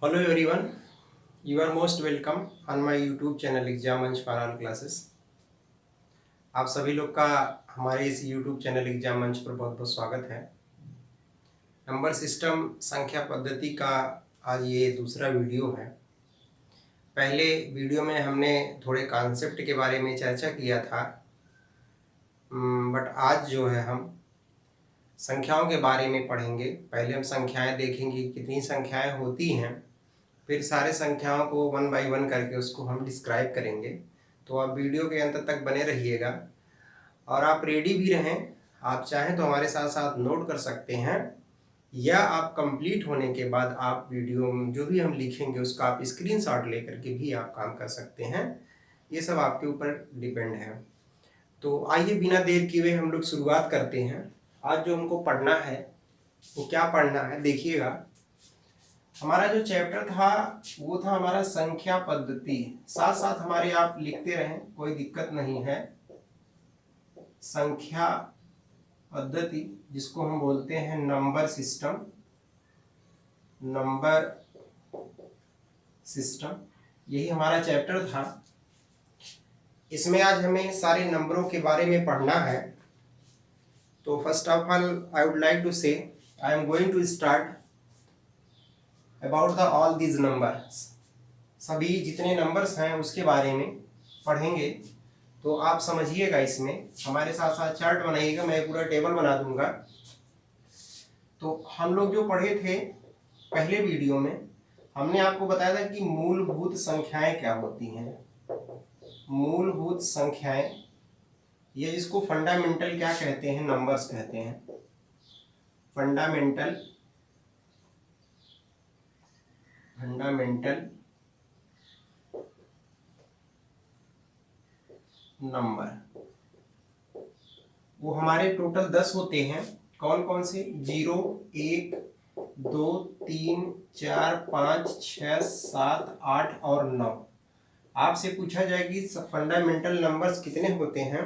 Hello everyone, you are most welcome on my YouTube channel exam मंच for all classes. आप सभी लोग का हमारे इस YouTube चैनल एग्जाम मंच पर बहुत बहुत स्वागत है। नंबर सिस्टम संख्या पद्धति का आज ये दूसरा वीडियो है। पहले वीडियो में हमने थोड़े कॉन्सेप्ट के बारे में चर्चा किया था, बट आज जो है हम संख्याओं के बारे में पढ़ेंगे। पहले हम संख्याएं देखेंगे, कितनी संख्याएं होती हैं, फिर सारे संख्याओं को वन बाय वन करके उसको हम डिस्क्राइब करेंगे। तो आप वीडियो के अंत तक बने रहिएगा और आप रेडी भी रहें। आप चाहें तो हमारे साथ साथ नोट कर सकते हैं, या आप कंप्लीट होने के बाद आप वीडियो में जो भी हम लिखेंगे उसका आप स्क्रीनशॉट लेकर के भी आप काम कर सकते हैं। ये सब आपके ऊपर डिपेंड है। तो आइए बिना देर किए हुए हम लोग शुरुआत करते हैं। आज जो हमको पढ़ना है वो क्या पढ़ना है देखिएगा। हमारा जो चैप्टर था वो था हमारा संख्या पद्धति। साथ साथ हमारे आप लिखते रहें, कोई दिक्कत नहीं है। संख्या पद्धति जिसको हम बोलते हैं नंबर सिस्टम, नंबर सिस्टम, यही हमारा चैप्टर था। इसमें आज हमें सारे नंबरों के बारे में पढ़ना है। तो first of all I would like to say I am going to start about the all these numbers. सभी जितने नंबर्स हैं उसके बारे में पढ़ेंगे। तो आप समझिएगा, इसमें हमारे साथ साथ चार्ट बनाइएगा, मैं पूरा टेबल बना दूंगा। तो हम लोग जो पढ़े थे पहले वीडियो में, हमने आपको बताया था कि मूलभूत संख्याएं क्या होती हैं। मूलभूत संख्याएं, ये जिसको फंडामेंटल क्या कहते हैं, नंबर्स कहते हैं। फंडामेंटल नंबर, वो हमारे टोटल 10 होते हैं। कौन कौन से? 0, 1, 2, 3, 4, 5, 6, 7, 8 और 9। आपसे पूछा जाए कि फंडामेंटल नंबर्स कितने होते हैं,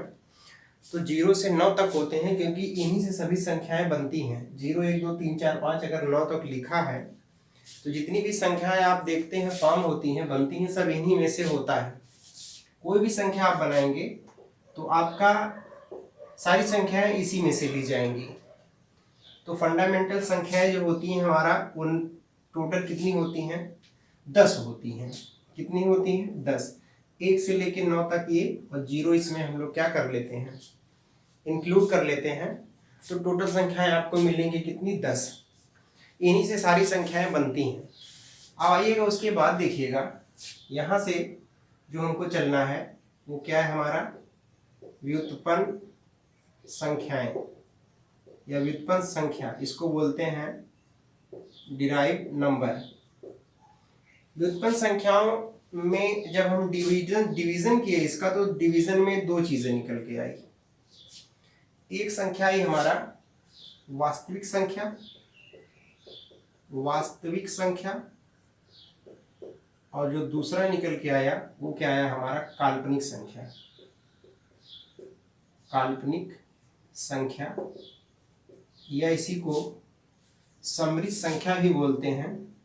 तो 0 से 9 तक होते हैं, क्योंकि इन्हीं से सभी संख्याएं बनती हैं। 0, 1, 2, 3, 4, 5 अगर 9 तक लिखा है तो जितनी भी संख्याएं आप देखते हैं फॉर्म होती हैं, बनती हैं, सब इन्हीं में से होता है। कोई भी संख्या आप बनाएंगे तो आपका सारी संख्याएं इसी में से ली जाएंगी। तो फंडामेंटल संख्याएं जो होती हैं हमारा, उन टोटल कितनी होती हैं? 10 होती हैं। कितनी होती हैं? 10। 1 से लेके 9 तक ये, और 0 इसमें हम लोग क्या कर लेते हैं, इंक्लूड कर लेते हैं। तो टोटल संख्याएं आपको मिलेंगी कितनी? 10। इन्हीं से सारी संख्याएं बनती हैं। अब आइएगा उसके बाद देखिएगा, यहाँ से जो हमको चलना है वो क्या है हमारा? व्युत्पन्न संख्याएं या व्युत्पन्न संख्या, इसको बोलते हैं डिराइव नंबर। व्युत्पन्न संख्याओं में जब हम डिवीजन किए इसका, तो डिवीजन में दो चीजें निकल के आई। एक संख्या ही हमारा वास्तविक संख्या, और जो दूसरा निकल के आया वो क्या आया हमारा? काल्पनिक संख्या, या इसी को समृद्ध संख्या भी बोलते हैं।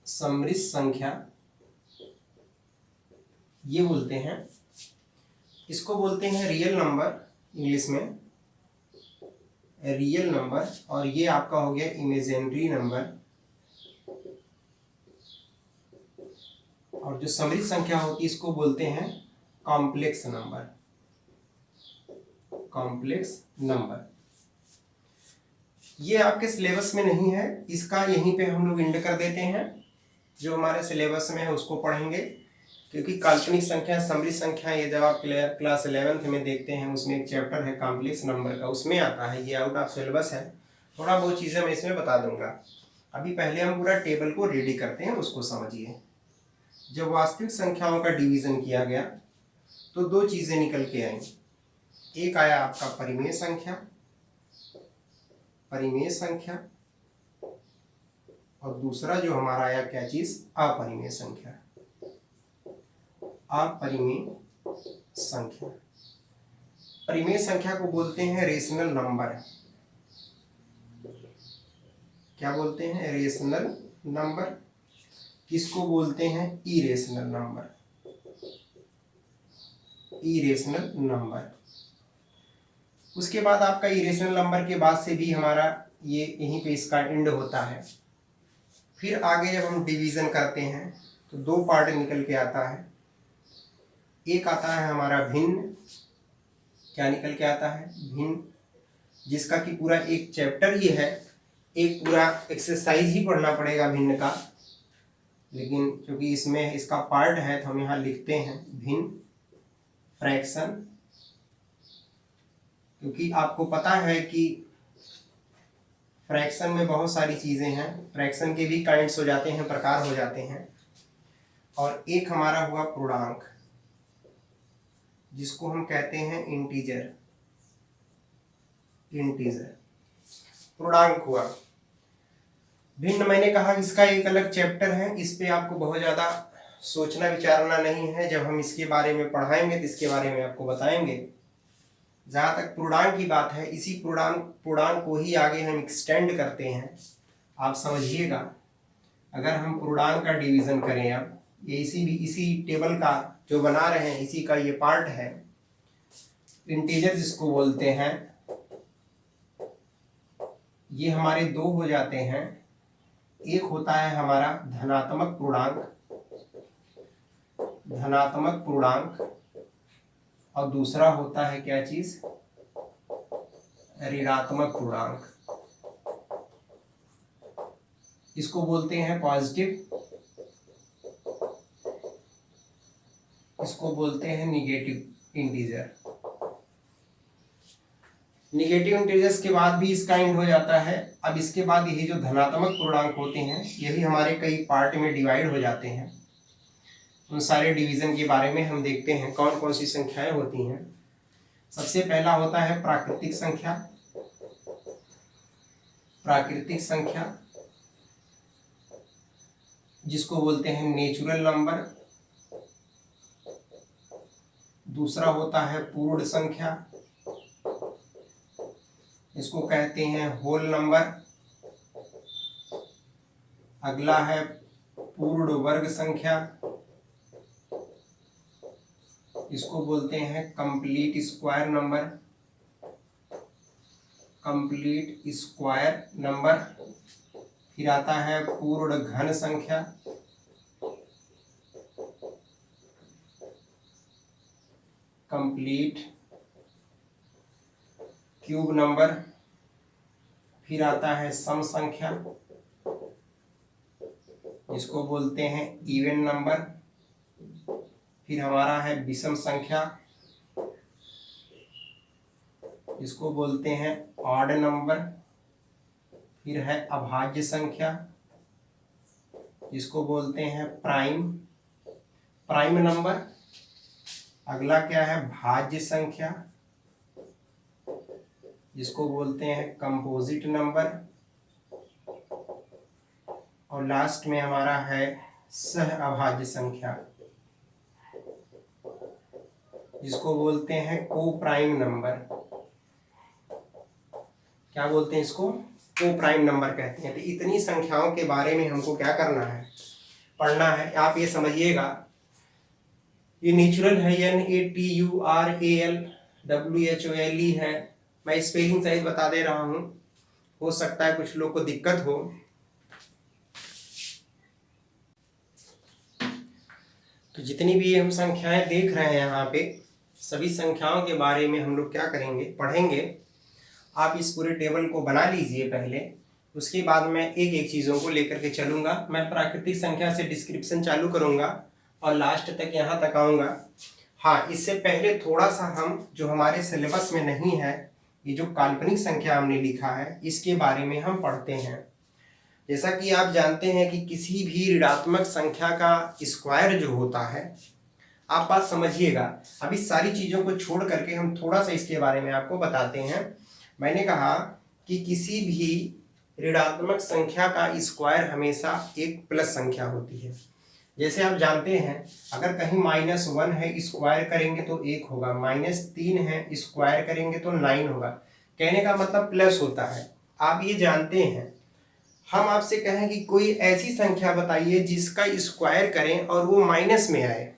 समृद्ध संख्या ये बोलते हैं। इसको बोलते हैं रियल नंबर, इंग्लिश में रियल नंबर, और ये आपका हो गया इमेजिनरी नंबर। और जो समृद्ध संख्या होती है इसको बोलते हैं कॉम्प्लेक्स नंबर। ये आपके सिलेबस में नहीं है, इसका यहीं पे हम लोग इंड कर देते हैं। जो हमारे सिलेबस में है उसको पढ़ेंगे, क्योंकि काल्पनिक संख्या, समृद्ध संख्या, ये जब आप क्लास 11th में देखते हैं, उसमें एक चैप्टर है कॉम्प्लेक्स नंबर का, उसमें आता है। ये आउट ऑफ सिलेबस है। थोड़ा बहुत चीज़ें मैं इसमें बता दूंगा। अभी पहले हम पूरा टेबल को रेडी करते हैं, उसको समझिए। जब वास्तविक संख्याओं का डिवीजन किया गया तो दो चीज़ें निकल के आई। एक आया आपका परिमेय संख्या, और दूसरा जो हमारा आया क्या चीज? अपरिमेय संख्या। परिमेय संख्या को बोलते हैं रेशनल नंबर। क्या बोलते हैं, रेशनल नंबर। किसको बोलते हैं, इरेशनल नंबर, इरेशनल नंबर। उसके बाद आपका इरेशनल नंबर के बाद से भी हमारा ये यहीं पे इसका एंड होता है। फिर आगे जब हम डिवीज़न करते हैं तो दो पार्ट निकल के आता है। एक आता है हमारा भिन्न, क्या निकल के आता है, भिन्न, जिसका कि पूरा एक चैप्टर ही है, एक पूरा एक्सरसाइज ही पढ़ना पड़ेगा भिन्न का, लेकिन क्योंकि इसमें इसका पार्ट है तो हम यहाँ लिखते हैं भिन्न फ्रैक्शन। क्योंकि आपको पता है कि फ्रैक्शन में बहुत सारी चीज़ें हैं, फ्रैक्शन के भी काइंड्स हो जाते हैं, प्रकार हो जाते हैं। और एक हमारा हुआ पूर्णांक, जिसको हम कहते हैं इंटीजर, इंटीजर पूर्णांक हुआ। भिन्न मैंने कहा इसका एक अलग चैप्टर है, इस पे आपको बहुत ज़्यादा सोचना विचारना नहीं है, जब हम इसके बारे में पढ़ाएंगे तो इसके बारे में आपको बताएंगे। जहाँ तक पूर्णांक की बात है, इसी पूर्णांक को ही आगे हम एक्सटेंड करते हैं। आप समझिएगा, अगर हम पूर्णांक का डिवीज़न करें, अब ये इसी टेबल का जो बना रहे हैं इसी का ये पार्ट है। इंटीजर जिसको बोलते हैं, ये हमारे दो हो जाते हैं। एक होता है हमारा धनात्मक पूर्णांक, धनात्मक पूर्णांक, और दूसरा होता है क्या चीज, ऋणात्मक पूर्णांक। इसको बोलते हैं पॉजिटिव, इसको बोलते हैं निगेटिव इंटीजर। निगेटिव इंटीजर्स के बाद भी इसका एंड हो जाता है। अब इसके बाद यही जो धनात्मक पूर्णांक होते हैं, यही हमारे कई पार्ट में डिवाइड हो जाते हैं। उन सारे डिवीजन के बारे में हम देखते हैं कौन कौन सी संख्याएं होती हैं। सबसे पहला होता है प्राकृतिक संख्या, प्राकृतिक संख्या जिसको बोलते हैं नेचुरल नंबर। दूसरा होता है पूर्ण संख्या, इसको कहते हैं होल नंबर। अगला है पूर्ण वर्ग संख्या, इसको बोलते हैं complete square number, complete square number. फिर आता है पूर्ण घन संख्या, कंप्लीट क्यूब नंबर। फिर आता है सम संख्या, इसको बोलते हैं इवन नंबर। फिर हमारा है विषम संख्या, इसको बोलते हैं ऑड नंबर। फिर है अभाज्य संख्या, इसको बोलते हैं प्राइम नंबर। अगला क्या है, भाज्य संख्या, जिसको बोलते हैं कंपोजिट नंबर। और लास्ट में हमारा है सह अभाज्य संख्या, जिसको बोलते हैं को प्राइम नंबर। क्या बोलते हैं इसको, को प्राइम नंबर कहते हैं। तो इतनी संख्याओं के बारे में हमको क्या करना है, पढ़ना है। आप ये समझिएगा, ये नेचुरल है, NATURALWHOLE है। मैं स्पेलिंग सहित बता दे रहा हूँ, हो सकता है कुछ लोग को दिक्कत हो। तो जितनी भी हम संख्याएं देख रहे हैं यहाँ पे, सभी संख्याओं के बारे में हम लोग क्या करेंगे, पढ़ेंगे। आप इस पूरे टेबल को बना लीजिए पहले, उसके बाद मैं एक एक चीज़ों को लेकर के चलूँगा। मैं प्राकृतिक संख्या से डिस्क्रिप्शन चालू करूँगा और लास्ट तक यहाँ तक आऊँगा। हाँ, इससे पहले थोड़ा सा हम जो हमारे सिलेबस में नहीं है, ये जो काल्पनिक संख्या हमने लिखा है, इसके बारे में हम पढ़ते हैं। जैसा कि आप जानते हैं कि किसी भी ऋणात्मक संख्या का स्क्वायर जो होता है, आप बात समझिएगा। अब इस सारी चीज़ों को छोड़ करके हम थोड़ा सा इसके बारे में आपको बताते हैं। मैंने कहा कि किसी भी ऋणात्मक संख्या का स्क्वायर हमेशा एक प्लस संख्या होती है। जैसे आप जानते हैं, अगर कहीं -1 है, स्क्वायर करेंगे तो 1 होगा, -3 है, स्क्वायर करेंगे तो 9 होगा। कहने का मतलब प्लस होता है। आप ये जानते हैं, हम आपसे कहें कि कोई ऐसी संख्या बताइए जिसका स्क्वायर करें और वो माइनस में आए।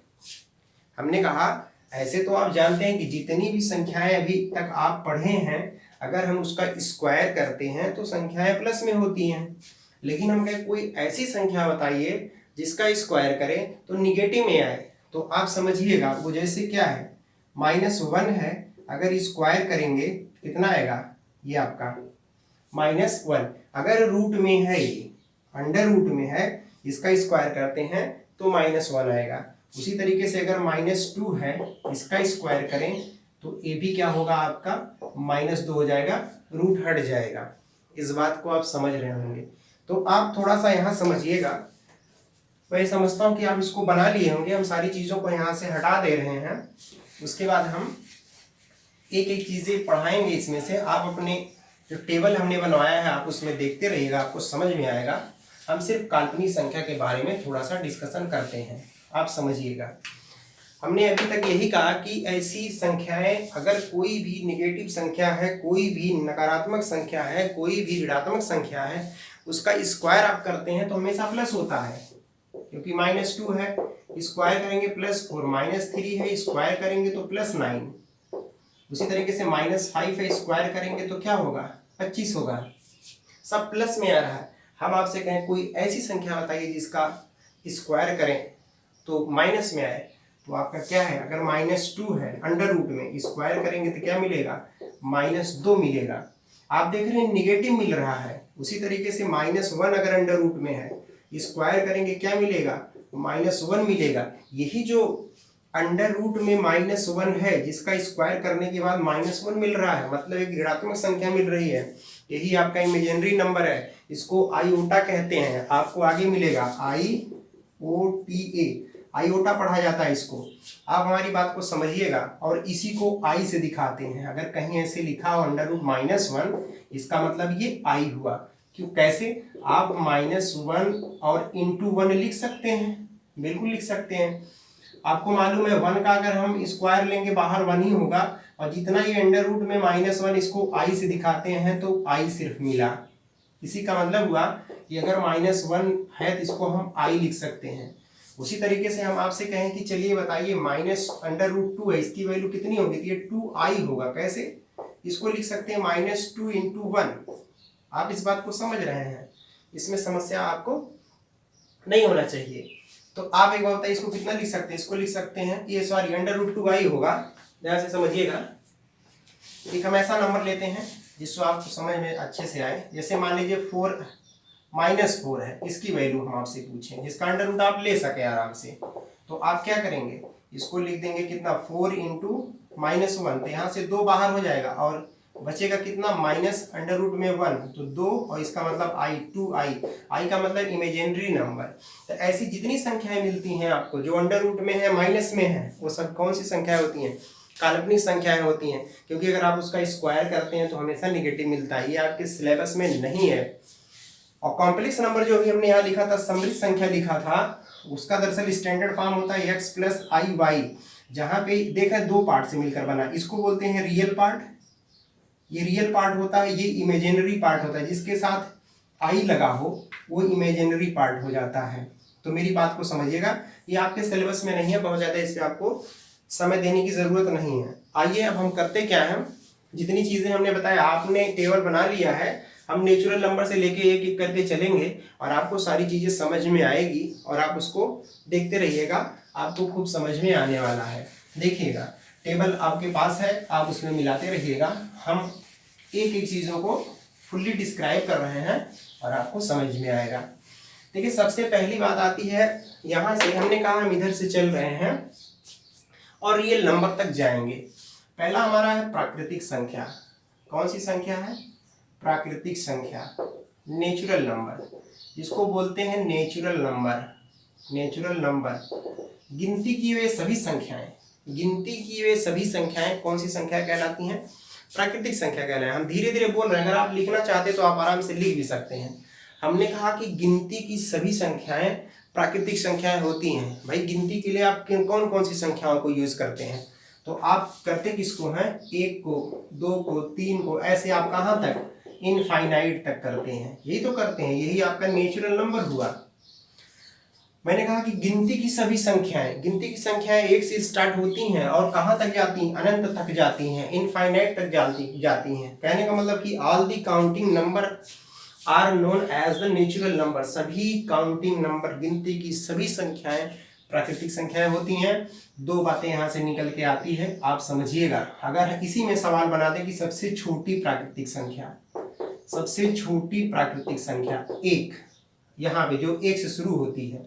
हमने कहा ऐसे तो आप जानते हैं कि जितनी भी संख्याएं अभी तक आप पढ़े हैं, अगर हम उसका स्क्वायर करते हैं तो संख्याएं प्लस में होती हैं, लेकिन हम कहें कोई ऐसी संख्या बताइए जिसका स्क्वायर करें तो निगेटिव में आए। तो आप समझिएगा वो जैसे क्या है, -1 है, अगर स्क्वायर करेंगे कितना आएगा, ये आपका -1। अगर रूट में है, ये अंडर रूट में है, इसका स्क्वायर करते हैं तो -1 आएगा। उसी तरीके से अगर -2 है, इसका स्क्वायर करें तो ये भी क्या होगा आपका -2 हो जाएगा, रूट हट जाएगा। इस बात को आप समझ रहे होंगे। तो आप थोड़ा सा यहाँ समझिएगा। मैं समझता हूँ कि आप इसको बना लिए होंगे। हम सारी चीज़ों को यहाँ से हटा दे रहे हैं, उसके बाद हम एक एक चीज़ें पढ़ाएंगे इसमें से। आप अपने जो टेबल हमने बनवाया है आप उसमें देखते रहिएगा, आपको समझ में आएगा। हम सिर्फ काल्पनिक संख्या के बारे में थोड़ा सा डिस्कशन करते हैं, आप समझिएगा। हमने अभी तक यही कहा कि ऐसी संख्याएं, अगर कोई भी नेगेटिव संख्या है, कोई भी नकारात्मक संख्या है, कोई भी ऋणात्मक संख्या है, उसका स्क्वायर आप करते हैं तो हमेशा प्लस होता है, क्योंकि -2 है, स्क्वायर करेंगे +4, -3 है, स्क्वायर करेंगे तो +9। उसी तरीके से -5 है, स्क्वायर करेंगे तो क्या होगा, 25 होगा। सब प्लस में आ रहा है। हम आपसे कहें कोई ऐसी संख्या बताइए जिसका स्क्वायर करें तो माइनस में आए, तो आपका क्या है, अगर -2 है अंडर रूट में, स्क्वायर करेंगे तो क्या मिलेगा, -2 मिलेगा। आप देख रहे हैं निगेटिव मिल रहा है। उसी तरीके से -1 अगर अंडर रूट में है, स्क्वायर करेंगे क्या मिलेगा, -1 मिलेगा। यही जो अंडर रूट में -1 है, जिसका स्क्वायर करने के बाद -1 मिल रहा है, मतलब एक ऋणात्मक संख्या मिल रही है, यही आपका इमेजिनरी नंबर है। इसको आईओटा कहते हैं। आपको आगे मिलेगा IOTA, आईओटा पढ़ा जाता है इसको। आप हमारी बात को समझिएगा और इसी को आई से दिखाते हैं। अगर कहीं ऐसे लिखा हो अंडर रूट -1, इसका मतलब ये आई हुआ। क्यों, कैसे, आप -1 और इंटू 1 लिख सकते हैं, बिल्कुल लिख सकते हैं। आपको मालूम है 1 का अगर हम स्क्वायर लेंगे बाहर 1 ही होगा, और जितना ये अंडर रूट में -1, इसको आई से दिखाते हैं तो आई सिर्फ मिला। इसी का मतलब हुआ कि अगर -1 है तो इसको हम आई लिख सकते हैं। उसी तरीके से हम आपसे कहें कि चलिए बताइए -√2 है, इसकी वैल्यू कितनी होगी, तो ये 2i होगा। कैसे, इसको लिख सकते हैं -2 × 1। आप इस बात को समझ रहे हैं, इसमें समस्या आपको नहीं होना चाहिए। तो आप एक बार बताइए इसको कितना लिख सकते हैं, इसको लिख सकते हैं, ये सॉरी अंडर√2i होगा। ध्यान से समझिएगा। एक हम ऐसा नंबर लेते हैं जिसको आपको समझ में अच्छे से आए। जैसे मान लीजिए -4 है, इसकी वैल्यू हम आपसे पूछें, जिसका अंडर रूट आप ले सके आराम से। तो आप क्या करेंगे, इसको लिख देंगे कितना, 4 × -1, तो यहाँ से 2 बाहर हो जाएगा और बचेगा कितना, -√1, तो 2, और इसका मतलब i, 2i, i का मतलब इमेजिनरी नंबर। तो ऐसी जितनी संख्याएं मिलती हैं आपको जो अंडर रूट में है, माइनस में है, वो सब कौन सी संख्याएं होती हैं, काल्पनिक संख्याएं होती हैं। क्योंकि अगर आप उसका स्क्वायर करते हैं तो हमेशा निगेटिव मिलता है। ये आपके सिलेबस में नहीं है। और कॉम्प्लेक्स नंबर जो भी हमने यहाँ लिखा था, समृद्ध संख्या लिखा था, उसका दरअसल स्टैंडर्ड फॉर्म होता है x + iy, जहाँ पे देख रहे हैं 2 पार्ट से मिलकर बना। इसको बोलते हैं रियल पार्ट, ये रियल पार्ट होता है, ये इमेजिनरी पार्ट होता है। जिसके साथ आई लगा हो वो इमेजिनरी पार्ट हो जाता है। तो मेरी बात को समझिएगा, ये आपके सिलेबस में नहीं है, बहुत ज़्यादा इस पर आपको समय देने की ज़रूरत नहीं है। आइए अब हम करते क्या है, जितनी चीज़ें हमने बताया, आपने टेबल बना लिया है, हम नेचुरल नंबर से लेके एक एक करके चलेंगे और आपको सारी चीज़ें समझ में आएगी और आप उसको देखते रहिएगा, आपको खूब समझ में आने वाला है। देखिएगा टेबल आपके पास है, आप उसमें मिलाते रहिएगा। हम एक एक चीज़ों को फुल्ली डिस्क्राइब कर रहे हैं और आपको समझ में आएगा। देखिए सबसे पहली बात आती है, यहाँ से हमने कहा हम इधर से चल रहे हैं और रियल नंबर तक जाएंगे। पहला हमारा है प्राकृतिक संख्या। कौन सी संख्या है, प्राकृतिक संख्या, नेचुरल नंबर, जिसको बोलते हैं नेचुरल नंबर। नेचुरल नंबर, गिनती की वे सभी संख्याएं, गिनती की वे सभी संख्याएं कौन सी संख्या कहलाती हैं, प्राकृतिक संख्या कहलाती हैं। हम धीरे धीरे बोल रहे हैं, अगर आप लिखना चाहते तो आप आराम से लिख भी सकते हैं। हमने कहा कि गिनती की सभी संख्याएं प्राकृतिक संख्याएं होती हैं। भाई गिनती के लिए आप कौन कौन सी संख्याओं को यूज करते हैं, तो आप करते किसको हैं, 1 को, 2 को, 3 को, ऐसे आप कहाँ तक इनफाइनाइट तक करते हैं, यही तो करते हैं, यही आपका नेचुरल नंबर हुआ। मैंने कहा कि गिनती की सभी संख्याएं एक से स्टार्ट होती हैं और कहां तक जाती हैं, अनंत तक जाती हैं, इनफाइनाइट तक जाती हैं। कहने का मतलब कि all the counting number are known as the natural number, सभी काउंटिंग नंबर, गिनती की सभी संख्याएं प्राकृतिक संख्याएं होती हैं। दो बातें यहां से निकल के आती है, आप समझिएगा। अगर इसी में सवाल बना दे कि सबसे छोटी प्राकृतिक संख्या, सबसे छोटी प्राकृतिक संख्या एक, यहाँ पे जो एक से शुरू होती है,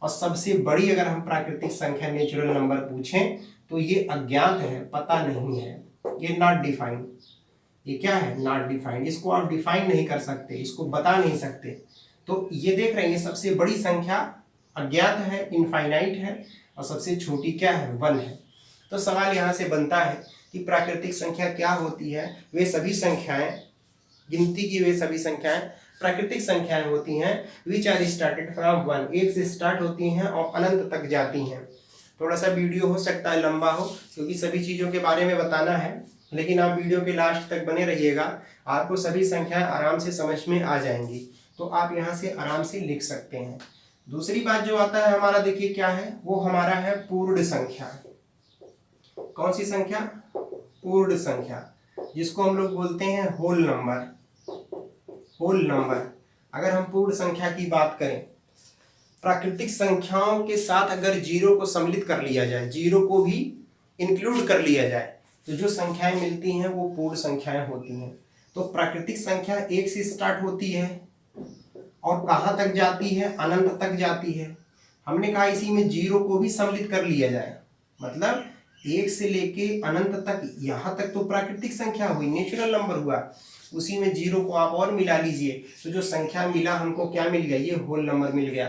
और सबसे बड़ी अगर हम प्राकृतिक संख्या नेचुरल नंबर पूछें तो ये अज्ञात है, पता नहीं है, ये नॉट डिफाइंड। ये क्या है? Not defined. इसको आप डिफाइन नहीं कर सकते, इसको बता नहीं सकते। तो ये देख रहे हैं, ये सबसे बड़ी संख्या अज्ञात है, इनफाइनाइट है, और सबसे छोटी क्या है? 1 है। तो सवाल यहाँ से बनता है कि प्राकृतिक संख्या क्या होती है? वे सभी संख्याएं, गिनती की वे सभी संख्याएं प्राकृतिक संख्याएं होती हैं विच आर स्टार्टेड फ्रॉम 1, एक से स्टार्ट होती हैं और अनंत तक जाती हैं। थोड़ा सा वीडियो हो सकता है लंबा हो, क्योंकि सभी चीज़ों के बारे में बताना है, लेकिन आप वीडियो के लास्ट तक बने रहिएगा, आपको सभी संख्याएं आराम से समझ में आ जाएंगी। तो आप यहाँ से आराम से लिख सकते हैं। दूसरी बात जो आता है हमारा, देखिए क्या है, वो हमारा है पूर्ण संख्या। कौन सी संख्या? पूर्ण संख्या, जिसको हम लोग बोलते हैं होल नंबर। होल नंबर, अगर हम पूर्ण संख्या की बात करें, प्राकृतिक संख्याओं के साथ अगर जीरो को सम्मिलित कर लिया जाए, जीरो को भी इंक्लूड कर लिया जाए, तो जो संख्याएं मिलती हैं वो पूर्ण संख्याएं होती हैं। तो प्राकृतिक संख्या एक से स्टार्ट होती है और कहाँ तक जाती है? अनंत तक जाती है। हमने कहा इसी में जीरो को भी सम्मिलित कर लिया जाए, मतलब एक से लेके अनंत तक, यहाँ तक तो प्राकृतिक संख्या हुई, नेचुरल नंबर हुआ, उसी में जीरो को आप और मिला लीजिए, तो जो संख्या मिला हमको क्या मिल गया? ये होल नंबर मिल गया।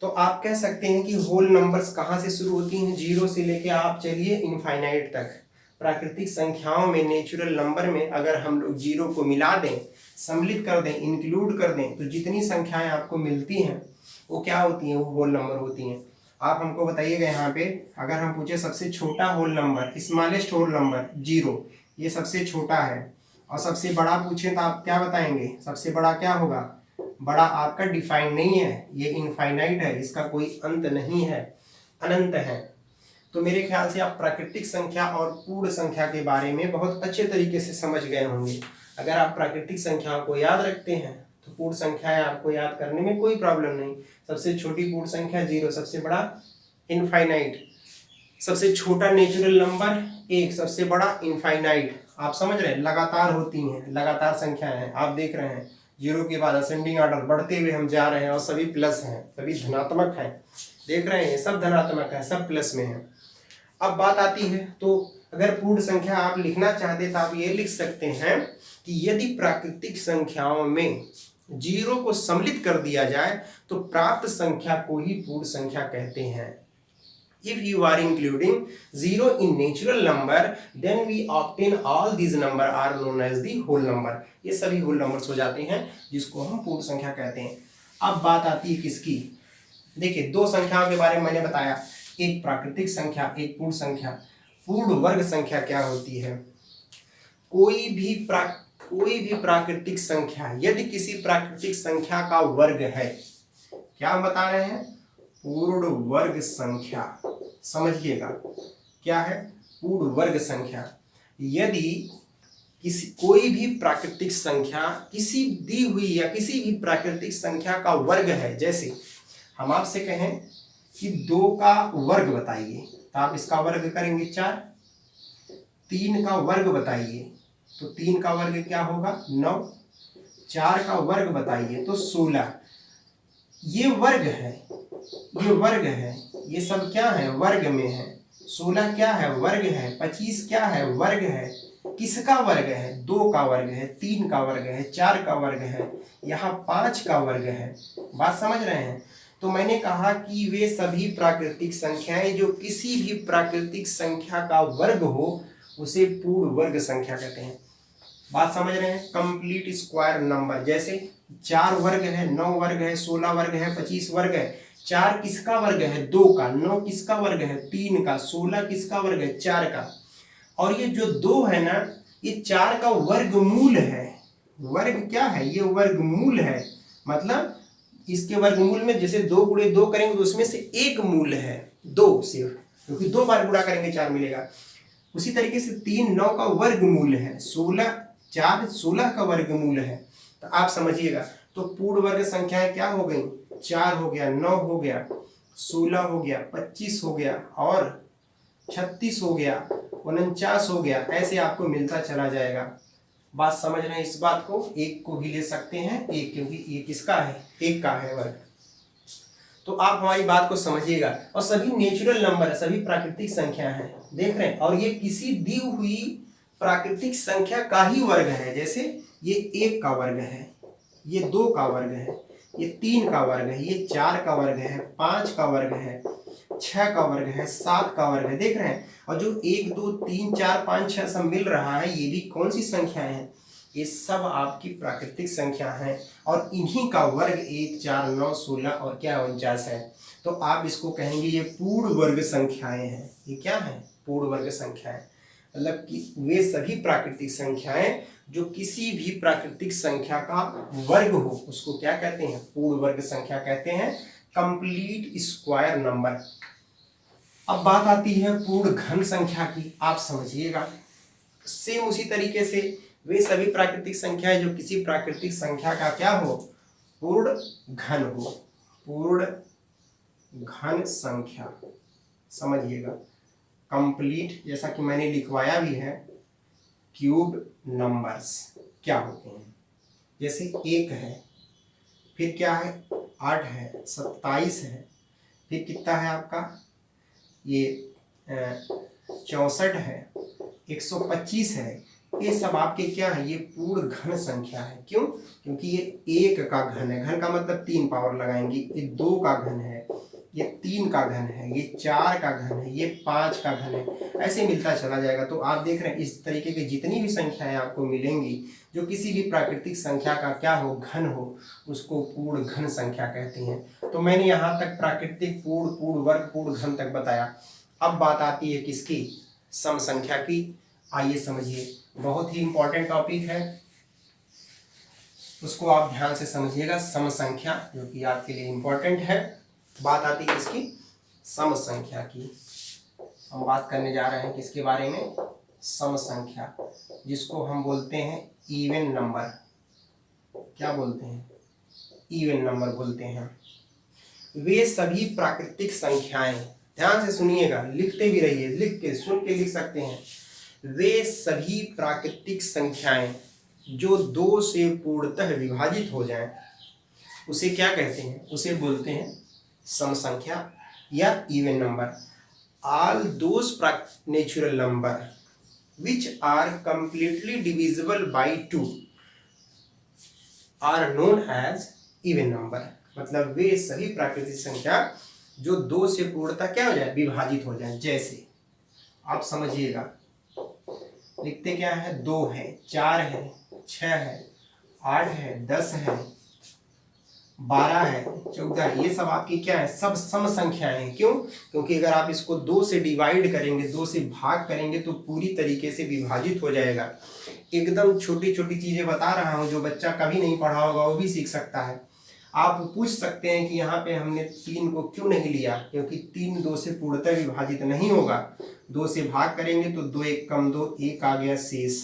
तो आप कह सकते हैं कि होल नंबर्स कहाँ से शुरू होती हैं? जीरो से लेके आप चलिए इनफाइनाइट तक। प्राकृतिक संख्याओं में, नेचुरल नंबर में अगर हम लोग जीरो को मिला दें, सम्मिलित कर दें, इंक्लूड कर दें, तो जितनी संख्याएं आपको मिलती हैं वो क्या होती हैं? वो होल नंबर होती हैं। आप हमको बताइएगा यहाँ पे, अगर हम पूछे सबसे छोटा whole number, smallest whole number zero, ये सबसे छोटा है, और सबसे बड़ा पूछे तो आप क्या बताएंगे? सबसे बड़ा क्या होगा? बड़ा आपका डिफाइंड नहीं है, ये इनफाइनाइट है, इसका कोई अंत नहीं है, अनंत है। तो मेरे ख्याल से आप प्राकृतिक संख्या और पूर्ण संख्या के बारे में बहुत अच्छे तरीके से समझ गए होंगे। अगर आप प्राकृतिक संख्याओं को याद रखते हैं तो पूर्ण संख्याएं आपको याद करने में कोई प्रॉब्लम नहीं। सबसे छोटी पूर्ण संख्या जीरो, सबसे बड़ा इनफाइनाइट, सबसे छोटा नेचुरल नंबर एक, सबसे बड़ा इनफाइनाइट। आप समझ रहे हैं, लगातार होती हैं, लगातार संख्याएं हैं। आप देख रहे हैं जीरो के बाद असेंडिंग ऑर्डर बढ़ते हुए हम जा रहे हैं, और सभी प्लस हैं, सभी धनात्मक हैं। देख रहे हैं, सब धनात्मक है, सब प्लस में है। अब बात आती है, तो अगर पूर्ण संख्या आप लिखना चाहते तो आप ये लिख सकते हैं कि यदि प्राकृतिक संख्याओं में जीरो को सम्मिलित कर दिया जाए तो प्राप्त संख्या को ही पूर्ण संख्या कहते हैं। If you are including zero in natural number, then we obtain all these number are known as the whole number. ये सभी whole numbers हो जाते हैं, जिसको हम पूर्ण संख्या कहते हैं। अब बात आती है किसकी? देखिए, दो संख्याओं के बारे में मैंने बताया, एक प्राकृतिक संख्या, एक पूर्ण संख्या। पूर्ण वर्ग संख्या क्या होती है? कोई भी प्राकृतिक संख्या यदि किसी प्राकृतिक संख्या का वर्ग है, क्या हम बता रहे हैं? पूर्ण वर्ग संख्या। समझिएगा क्या है? पूर्ण वर्ग संख्या। यदि कोई भी प्राकृतिक संख्या किसी दी हुई या किसी भी प्राकृतिक संख्या का वर्ग है, जैसे हम आपसे कहें कि 2 का वर्ग बताइए, तो आप इसका वर्ग करेंगे 4। 3 का वर्ग बताइए, तो 3 का वर्ग क्या होगा? 9। 4 का वर्ग बताइए तो 16। ये वर्ग है, ये वर्ग है, ये सब क्या है? वर्ग में है। 16 क्या है? वर्ग है। 25 क्या है? वर्ग है। किसका वर्ग है? 2 का वर्ग है, 3 का वर्ग है, 4 का वर्ग है, यहाँ 5 का वर्ग है। बात समझ रहे हैं? तो मैंने कहा कि वे सभी प्राकृतिक संख्याएं जो किसी भी प्राकृतिक संख्या का वर्ग हो उसे पूर्ण वर्ग संख्या कहते हैं। बात समझ रहे हैं? कंप्लीट स्क्वायर नंबर, जैसे 4 वर्ग है, 9 वर्ग है, 16 वर्ग है, 25 वर्ग है। 4 किसका वर्ग है? 2 का। 9 किसका वर्ग है? 3 का। 16 किसका वर्ग है? 4 का। और ये जो 2 है ना, ये 4 का वर्गमूल है। वर्ग क्या है, ये वर्गमूल है। मतलब इसके वर्गमूल में जैसे 2 गुणे 2 करेंगे तो उसमें से एक मूल है 2 सिर्फ, क्योंकि 2 बार गुणा करेंगे 4 मिलेगा। उसी तरीके से 3 9 का वर्गमूल है, 16 4 16 का वर्गमूल है। तो आप समझिएगा, तो पूर्ण वर्ग संख्याएं क्या हो गई, 4 हो गया, 9 हो गया, 16 हो गया, 25 हो गया और 36 हो गया, 49 हो गया। ऐसे आपको मिलता चला जाएगा। बात समझ रहे हैं इस बात को। एक को भी ले सकते हैं एक, क्योंकि ये किसका है, एक का है वर्ग। तो आप हमारी बात को समझिएगा। और सभी नेचुरल नंबर, सभी प्राकृतिक संख्या हैं, देख रहे हैं। और ये किसी दी हुई प्राकृतिक संख्या का ही वर्ग है। जैसे ये 1 का वर्ग है, ये 2 का वर्ग है, ये 3 का वर्ग है, ये 4 का वर्ग है, 5 का वर्ग है, 6 का वर्ग है, 7 का वर्ग है, देख रहे हैं। और जो 1 2 3 4 5 6 सब मिल रहा है, ये भी कौन सी संख्याएं हैं, ये सब आपकी प्राकृतिक संख्या हैं। और इन्हीं का वर्ग 1 4 9 16 और क्या 49 है। तो आप इसको कहेंगे ये पूर्ण वर्ग संख्याएं हैं। ये क्या है, पूर्ण वर्ग संख्याएं। मतलब कि वे सभी प्राकृतिक संख्याएं जो किसी भी प्राकृतिक संख्या का वर्ग हो, उसको क्या कहते हैं, पूर्ण वर्ग संख्या कहते हैं, कंप्लीट स्क्वायर नंबर। अब बात आती है पूर्ण घन संख्या की। आप समझिएगा, सेम उसी तरीके से वे सभी प्राकृतिक संख्याएं जो किसी प्राकृतिक संख्या का क्या हो, पूर्ण घन हो, पूर्ण घन संख्या। समझिएगा, कंप्लीट, जैसा कि मैंने लिखवाया भी है, क्यूब नंबर्स क्या होते हैं। जैसे 1 है, फिर क्या है, 8 है, 27 है, फिर कितना है आपका, ये 64 है, 125 है। ये सब आपके क्या है, ये पूर्ण घन संख्या है। क्यों, क्योंकि ये 1 का घन है, घन का मतलब 3 पावर लगाएंगे, ये 2 का घन है, ये 3 का घन है, ये 4 का घन है, ये 5 का घन है। ऐसे मिलता चला जाएगा। तो आप देख रहे हैं इस तरीके की जितनी भी संख्याएं आपको मिलेंगी जो किसी भी प्राकृतिक संख्या का क्या हो, घन हो, उसको पूर्ण घन संख्या कहते हैं। तो मैंने यहाँ तक प्राकृतिक, पूर्ण, पूर्ण वर्ग, पूर्ण घन तक बताया। अब बात आती है किसकी, सम संख्या की। आइए समझिए, बहुत ही इंपॉर्टेंट टॉपिक है, उसको आप ध्यान से समझिएगा। सम संख्या जो कि आपके लिए इंपॉर्टेंट है। बात आती है किसकी, सम संख्या की। हम बात करने जा रहे हैं किसके बारे में, सम संख्या, जिसको हम बोलते हैं इवन नंबर। क्या बोलते हैं, इवन नंबर बोलते हैं। वे सभी प्राकृतिक संख्याएं, ध्यान से सुनिएगा, लिखते भी रहिए, लिख के सुन के लिख सकते हैं। वे सभी प्राकृतिक संख्याएं जो 2 से पूर्णतः विभाजित हो जाएं, उसे क्या कहते हैं, उसे बोलते हैं सम संख्या या even number. All those natural number which are completely divisible by 2 are known as even number। मतलब वे सभी प्राकृतिक संख्या जो 2 से पूर्णतः क्या हो जाए, विभाजित हो जाए। जैसे आप समझिएगा, लिखते क्या है, 2 है, 4 है, 6 है, 8 है, 10 है, 12 है, 14 है। ये सब आपकी क्या है, सब सम संख्याएं हैं। क्यों, क्योंकि अगर आप इसको 2 से डिवाइड करेंगे, 2 से भाग करेंगे तो पूरी तरीके से विभाजित हो जाएगा। एकदम छोटी छोटी चीजें बता रहा हूं, जो बच्चा कभी नहीं पढ़ा होगा वो भी सीख सकता है। आप पूछ सकते हैं कि यहाँ पे हमने 3 को क्यों नहीं लिया, क्योंकि 3 2 से पूर्णतः विभाजित नहीं होगा। 2 से भाग करेंगे तो 2 1 कम 2, 1 आ गया शेष।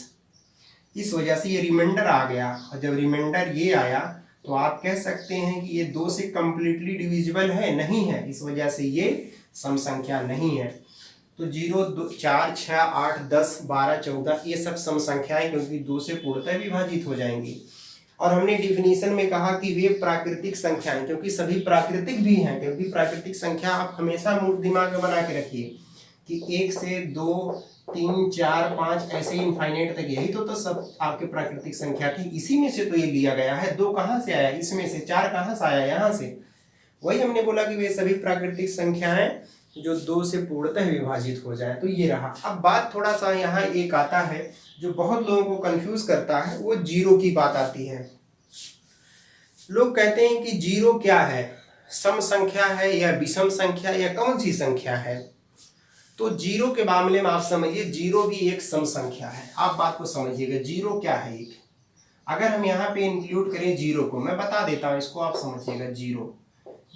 इस वजह से ये रिमाइंडर आ गया, और जब रिमाइंडर ये आया तो आप कह सकते हैं कि ये 2 से कंप्लीटली डिविजिबल है, नहीं है। इस वजह से ये सम संख्या नहीं है। तो 0 2 4 6 8 10 12 14 ये सब सम संख्याएं, क्योंकि 2 से पूर्णतः विभाजित हो जाएंगी। और हमने डिफिनीशन में कहा कि वे प्राकृतिक संख्याएं, क्योंकि सभी प्राकृतिक भी हैं, क्योंकि प्राकृतिक संख्या आप हमेशा दिमाग में बना के रखिए कि 1 से 2 3 4 5 ऐसे ही इनफाइनाइट तक, यही तो सब आपके प्राकृतिक संख्या थी। इसी में से तो ये लिया गया है। 2 कहाँ से आया, इसमें से। 4 कहाँ से आया, यहाँ से। वही हमने बोला कि वे सभी प्राकृतिक संख्याएं जो 2 से पूर्णतः विभाजित हो जाए। तो ये रहा। अब बात थोड़ा सा यहाँ एक आता है जो बहुत लोगों को कंफ्यूज करता है, वो 0 की बात आती है। लोग कहते हैं कि 0 क्या है, सम संख्या है या विषम संख्या या कौन सी संख्या है। तो 0 के मामले में आप समझिए, 0 भी एक सम संख्या है। आप बात को समझिएगा, 0 क्या है, एक अगर हम यहाँ पे इंक्लूड करें जीरो को, मैं बता देता हूँ इसको, आप समझिएगा।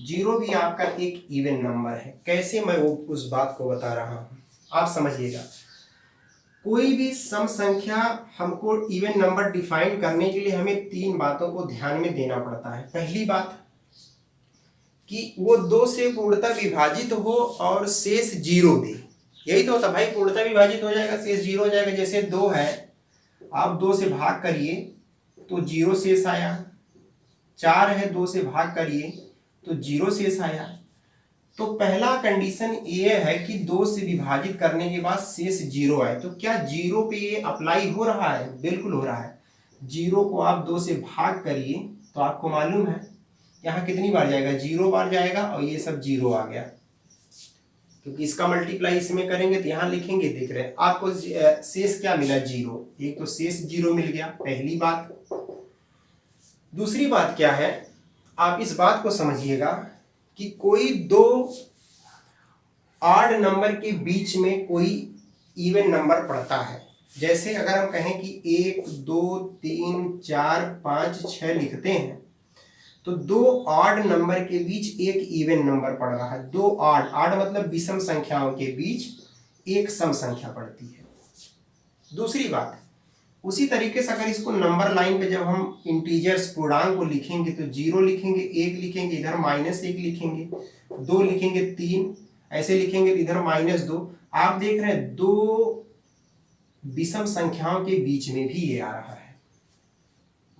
जीरो भी आपका एक इवन नंबर है। कैसे, मैं वो उस बात को बता रहा हूँ, आप समझिएगा। कोई भी सम संख्या हमको इवन नंबर डिफाइन करने के लिए हमें तीन बातों को ध्यान में देना पड़ता है। पहली बात कि वो दो से पूर्णतः विभाजित हो और शेष जीरो दे। यही तो होता भाई, पूर्णतः विभाजित हो जाएगा, शेष जीरो हो जाएगा। जैसे दो है, आप दो से भाग करिए तो जीरो शेष आया। चार है, दो से भाग करिए तो जीरो शेष आया। तो पहला कंडीशन ये है कि दो से विभाजित करने के बाद शेष जीरो आए। तो क्या जीरो पे ये अप्लाई हो रहा है? बिल्कुल हो रहा है। जीरो को आप दो से भाग करिए तो आपको मालूम है यहाँ कितनी बार जाएगा? जीरो बार जाएगा, और ये सब जीरो आ गया, क्योंकि इसका मल्टीप्लाई इसमें करेंगे तो यहाँ लिखेंगे, देख रहे हैं आपको शेष क्या मिला? जीरो। एक तो शेष जीरो मिल गया, पहली बात। दूसरी बात क्या है, आप इस बात को समझिएगा कि कोई दो ऑड नंबर के बीच में कोई इवन नंबर पड़ता है। जैसे अगर हम कहें कि 1 2 3 4 5 6 लिखते हैं, तो दो ऑड नंबर के बीच एक इवन नंबर पड़ रहा है। दो ऑड मतलब विषम संख्याओं के बीच एक सम संख्या पड़ती है। दूसरी बात, उसी तरीके से अगर इसको नंबर लाइन पे जब हम इंटीजर्स पूर्णांक को लिखेंगे तो जीरो लिखेंगे, एक लिखेंगे, इधर -1 लिखेंगे, दो लिखेंगे, 3 ऐसे लिखेंगे, तो इधर -2। आप देख रहे हैं दो विषम संख्याओं के बीच में भी ये आ रहा है।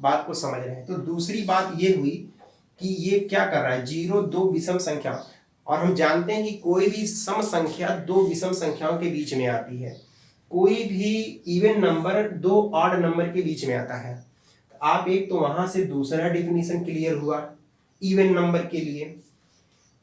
बात को समझ रहे हैं? तो दूसरी बात ये हुई कि ये क्या कर रहा है, जीरो दो विषम संख्या, और हम जानते हैं कि कोई भी सम संख्या दो विषम संख्याओं के बीच में आती है। कोई भी इवन नंबर दो ऑड नंबर के बीच में आता है। आप एक तो वहां से दूसरा डेफिनेशन क्लियर हुआ इवन नंबर के लिए।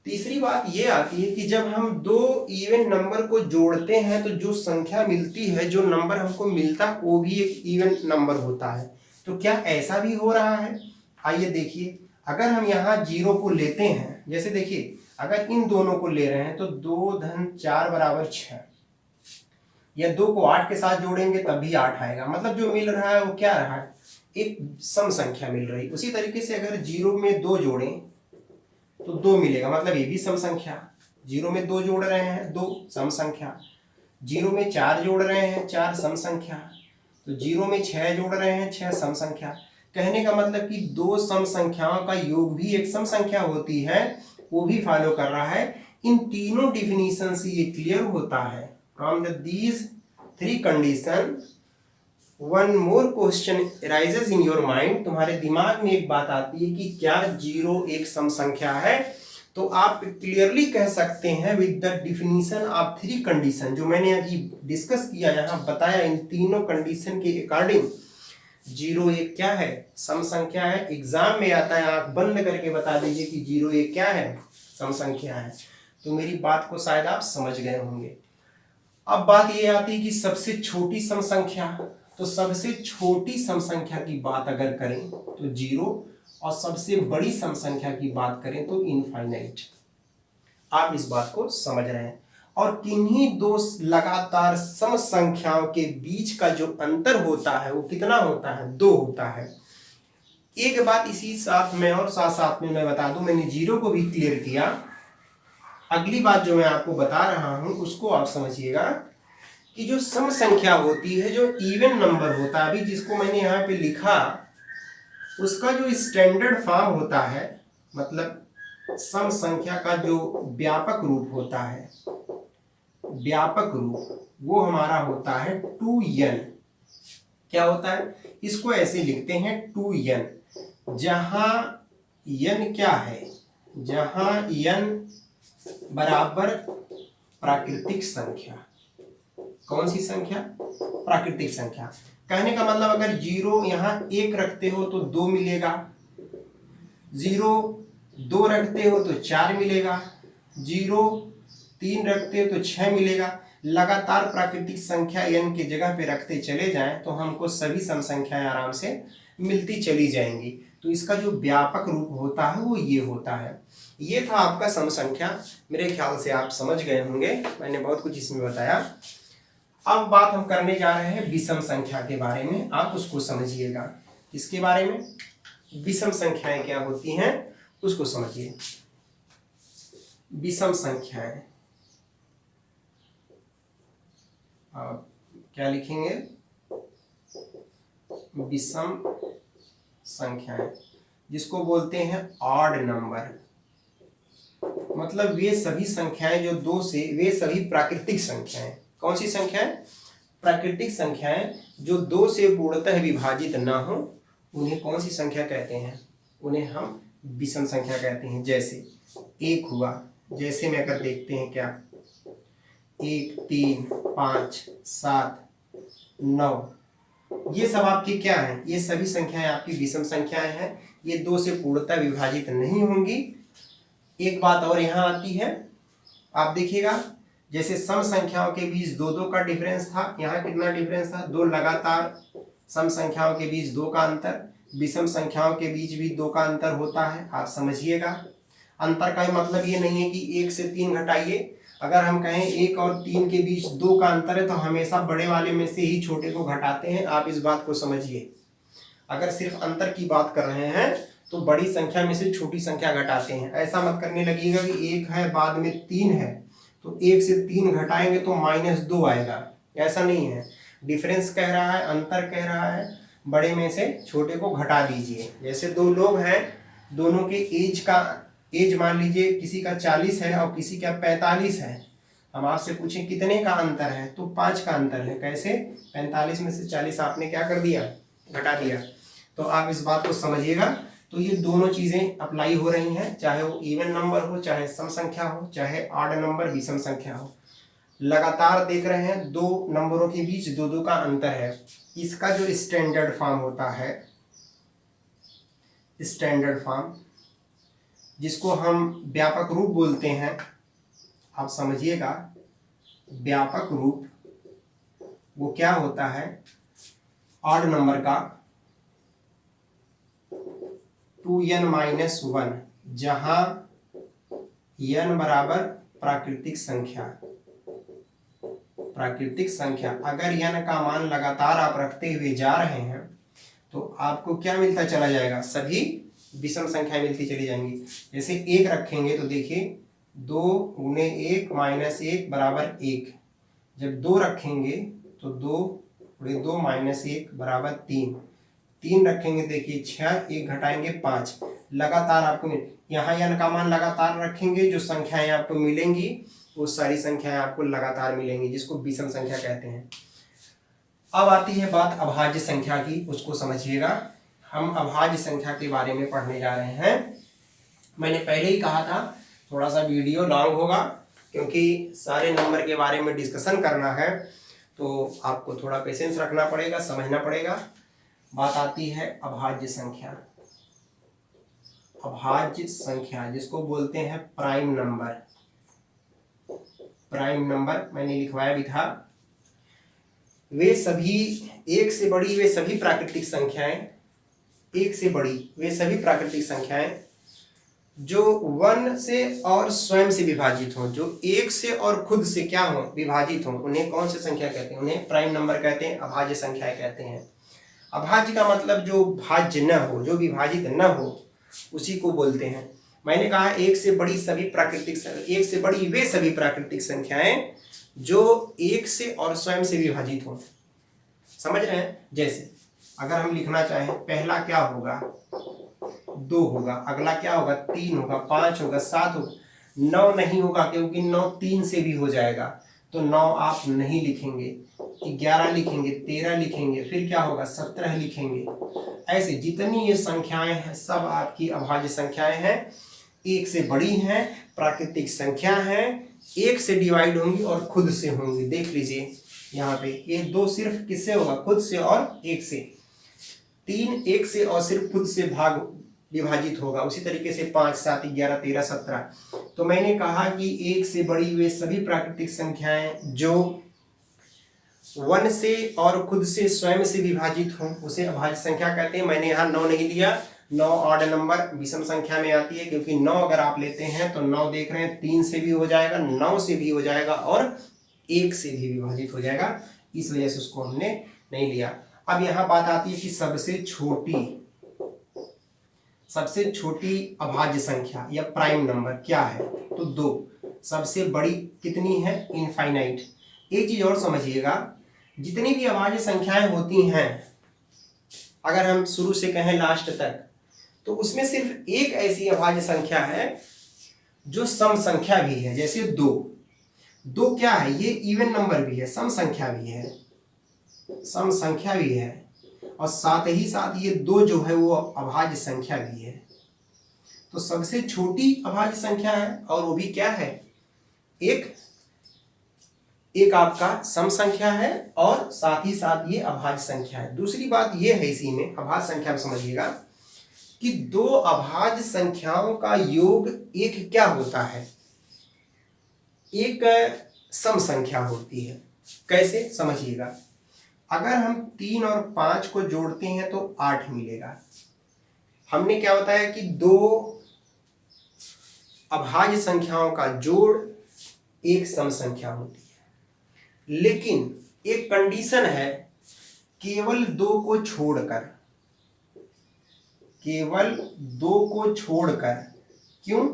तीसरी बात ये आती है कि जब हम दो इवन नंबर को जोड़ते हैं तो जो संख्या मिलती है, जो नंबर हमको मिलता है, वो भी एक इवन नंबर होता है। तो क्या ऐसा भी हो रहा है? आइए देखिए, अगर हम यहाँ जीरो को लेते हैं, जैसे देखिए अगर इन दोनों को ले रहे हैं तो 2 धन 4 बराबर 6, या 2 को 8 के साथ जोड़ेंगे तब भी 8 आएगा। मतलब जो मिल रहा है वो क्या रहा है? एक सम संख्या मिल रही। उसी तरीके से अगर जीरो में 2 जोड़ें तो 2 मिलेगा, मतलब ये भी सम संख्या। जीरो में 2 जोड़ रहे हैं, 2 सम संख्या। जीरो में 4 जोड़ रहे हैं, 4 सम संख्या। तो जीरो में 6 जोड़ रहे हैं, 6 सम संख्या। कहने का मतलब कि दो सम संख्याओं का योग भी एक सम संख्या होती है, वो भी फॉलो कर रहा है। इन तीनों डिफिनीशन से ये क्लियर होता है। From these three condition one more question rises in your mind. तुम्हारे दिमाग में एक बात आती है कि क्या जीरो एक सम संख्या है? तो आप क्लियरली कह सकते हैं with the definition of three condition, जो मैंने अभी डिस्कस किया, यहाँ बताया, इन तीनों कंडीशन के अकॉर्डिंग जीरो एक क्या है? सम संख्या है। एग्जाम में आता है, आंख बंद करके बता दीजिए कि जीरो एक क्या है? सम संख्या है। तो मेरी बात को शायद आप समझ गए होंगे। अब बात ये आती है कि सबसे छोटी सम संख्या, तो सबसे छोटी सम संख्या की बात अगर करें तो जीरो, और सबसे बड़ी सम संख्या की बात करें तो इनफाइनाइट। आप इस बात को समझ रहे हैं। और किन्हीं दो लगातार सम संख्याओं के बीच का जो अंतर होता है वो कितना होता है? 2 होता है। एक बात इसी साथ में और साथ साथ में मैं बता दूं, मैंने जीरो को भी क्लियर किया। अगली बात जो मैं आपको बता रहा हूं उसको आप समझिएगा कि जो सम संख्या होती है, जो इवन नंबर होता है, अभी जिसको मैंने यहाँ पे लिखा, उसका जो स्टैंडर्ड फॉर्म होता है, मतलब सम संख्या का जो व्यापक रूप होता है, व्यापक रूप, वो हमारा होता है 2n। क्या होता है? इसको ऐसे लिखते हैं 2n, जहां n क्या है? जहां n बराबर प्राकृतिक संख्या। कौन सी संख्या? प्राकृतिक संख्या। कहने का मतलब अगर जीरो यहाँ 1 रखते हो तो 2 मिलेगा, जीरो 2 रखते हो तो 4 मिलेगा, जीरो 3 रखते हो तो 6 मिलेगा। लगातार प्राकृतिक संख्या n की जगह पे रखते चले जाएं तो हमको सभी सम संख्याएं आराम से मिलती चली जाएंगी। तो इसका जो व्यापक रूप होता है वो ये होता है। ये था आपका सम संख्या। मेरे ख्याल से आप समझ गए होंगे, मैंने बहुत कुछ इसमें बताया। अब बात हम करने जा रहे हैं विषम संख्या के बारे में, आप उसको समझिएगा। इसके बारे में विषम संख्याएं क्या होती हैं उसको समझिए। विषम संख्याएं आप क्या लिखेंगे, विषम संख्याएं जिसको बोलते हैं ऑड नंबर, मतलब वे सभी संख्याएं जो दो से, वे सभी प्राकृतिक संख्याएं, कौन सी संख्याएं, प्राकृतिक संख्याएं जो दो से पूर्णतः विभाजित ना हो उन्हें कौन सी संख्या कहते हैं, उन्हें हम विषम संख्या कहते हैं। जैसे एक हुआ, जैसे में अगर देखते हैं क्या, 1 3 5 7 9, ये सब आपकी क्या है, ये सभी संख्याएं आपकी विषम संख्याएं हैं, ये दो से पूर्णतः विभाजित नहीं होंगी। एक बात और यहाँ आती है, आप देखिएगा जैसे सम संख्याओं के बीच दो दो का डिफरेंस था, यहाँ कितना डिफरेंस था, दो लगातार सम संख्याओं के बीच दो का अंतर, विषम संख्याओं के बीच भी दो का अंतर होता है। आप समझिएगा, अंतर का मतलब ये नहीं है कि 1 से 3 घटाइए, अगर हम कहें 1 और 3 के बीच 2 का अंतर है तो हमेशा बड़े वाले में से ही छोटे को घटाते हैं, आप इस बात को समझिए। अगर सिर्फ अंतर की बात कर रहे हैं तो बड़ी संख्या में से छोटी संख्या घटाते हैं, ऐसा मत करने लगिएगा कि 1 है बाद में 3 है तो 1 से 3 घटाएंगे तो -2 आएगा, ऐसा नहीं है। डिफरेंस कह रहा है, अंतर कह रहा है, बड़े में से छोटे को घटा दीजिए। जैसे दो लोग हैं, दोनों के एज मान लीजिए किसी का 40 है और किसी का 45 है, हम आपसे पूछें कितने का अंतर है तो 5 का अंतर है। कैसे, 45 में से 40 आपने क्या कर दिया, घटा दिया। तो आप इस बात को समझिएगा। तो ये दोनों चीजें अप्लाई हो रही हैं, चाहे वो इवन नंबर हो, चाहे सम संख्या हो, चाहे ऑड नंबर विषम संख्या हो। लगातार देख रहे हैं दो नंबरों के बीच दो दो का अंतर है, इसका जो स्टैंडर्ड फॉर्म होता है, स्टैंडर्ड फॉर्म जिसको हम व्यापक रूप बोलते हैं, आप समझिएगा, व्यापक रूप वो क्या होता है, ऑड नंबर का 2n-1, जहां n बराबर प्राकृतिक संख्या, प्राकृतिक संख्या अगर n का मान लगातार आप रखते हुए जा रहे हैं तो आपको क्या मिलता चला जाएगा, सभी विषम संख्या मिलती चली जाएंगी। जैसे 1 रखेंगे तो देखिए 2 × 1 - 1 = 1, जब 2 रखेंगे तो 2 × 2 - 1 = 3, 3 रखेंगे देखिए 6, 1 घटाएंगे 5, लगातार आपको यहाँ n का मान लगातार रखेंगे, जो संख्याएं आपको मिलेंगी वो सारी संख्याएं आपको लगातार मिलेंगी, जिसको विषम संख्या कहते हैं। अब आती है बात अभाज्य संख्या की, उसको समझिएगा। हम अभाज्य संख्या के बारे में पढ़ने जा रहे हैं। मैंने पहले ही कहा था थोड़ा सा वीडियो लॉन्ग होगा, क्योंकि सारे नंबर के बारे में डिस्कशन करना है तो आपको थोड़ा पेशेंस रखना पड़ेगा, समझना पड़ेगा। बात आती है अभाज्य संख्या। अभाज्य संख्या जिसको बोलते हैं प्राइम नंबर, प्राइम नंबर मैंने लिखवाया भी था। वे सभी एक से बड़ी, वे सभी प्राकृतिक संख्याएं, एक से बड़ी वे सभी प्राकृतिक संख्याएं जो 1 से और स्वयं से विभाजित हो, जो 1 से और खुद से क्या हो, विभाजित हो, उन्हें कौन सी संख्या कहते हैं, उन्हें प्राइम नंबर कहते हैं, अभाज्य संख्याएं कहते हैं। अभाज्य का मतलब जो भाज्य न हो, जो विभाजित न हो, उसी को बोलते हैं। मैंने कहा एक से बड़ी सभी प्राकृतिक, एक से बड़ी वे सभी प्राकृतिक संख्याएं जो 1 से और स्वयं से विभाजित हो। समझ रहे हैं? जैसे अगर हम लिखना चाहें, पहला क्या होगा, 2 होगा, अगला क्या होगा, 3 होगा, 5 होगा, 7 होगा, 9 नहीं होगा क्योंकि 9 3 से भी हो जाएगा, तो 9 आप नहीं लिखेंगे, 11 लिखेंगे, 13 लिखेंगे, फिर क्या होगा, 17 लिखेंगे। ऐसे जितनी ये संख्याएं हैं सब आपकी अभाज्य संख्याएं हैं, एक से बड़ी हैं, प्राकृतिक संख्या हैं, एक से डिवाइड होंगी और खुद से होंगी। देख लीजिए यहाँ पे ये 2 सिर्फ किससे होगा, खुद से और 1 से, 3 1 से और सिर्फ खुद से भाग विभाजित होगा। उसी तरीके से 5 7 11 13 17। तो मैंने कहा कि एक से बड़ी वे सभी प्राकृतिक संख्याएं जो 1 से और खुद से स्वयं से विभाजित हों उसे अभाज्य संख्या कहते हैं। मैंने यहाँ 9 नहीं लिया, 9 ऑड नंबर विषम संख्या में आती है, क्योंकि 9 अगर आप लेते हैं तो 9 देख रहे हैं 3 से भी हो जाएगा, 9 से भी हो जाएगा और 1 से भी विभाजित हो जाएगा, इस वजह से उसको हमने नहीं लिया। अब यहां बात आती है कि सबसे छोटी अभाज्य संख्या या प्राइम नंबर क्या है, तो 2। सबसे बड़ी कितनी है, इनफाइनाइट। एक चीज और समझिएगा, जितनी भी अभाज्य संख्याएं होती हैं, अगर हम शुरू से कहें लास्ट तक, तो उसमें सिर्फ एक ऐसी अभाज्य संख्या है जो सम संख्या भी है, जैसे 2 क्या है, ये इवन नंबर भी है, सम संख्या भी है, और साथ ही साथ ये 2 जो है वो अभाज्य संख्या भी है। तो सबसे छोटी अभाज्य संख्या है, और वो भी क्या है, एक आपका सम संख्या है, और साथ ही साथ ये अभाज्य संख्या है। दूसरी बात ये है इसी में अभाज्य संख्या में समझिएगा कि 2 अभाज्य संख्याओं का योग एक क्या होता है, एक सम संख्या होती है। कैसे, समझिएगा, अगर हम 3 और 5 को जोड़ते हैं तो 8 मिलेगा। हमने क्या बताया कि 2 अभाज्य संख्याओं का जोड़ एक सम संख्या होती है, लेकिन एक कंडीशन है, केवल 2 को छोड़कर, क्यों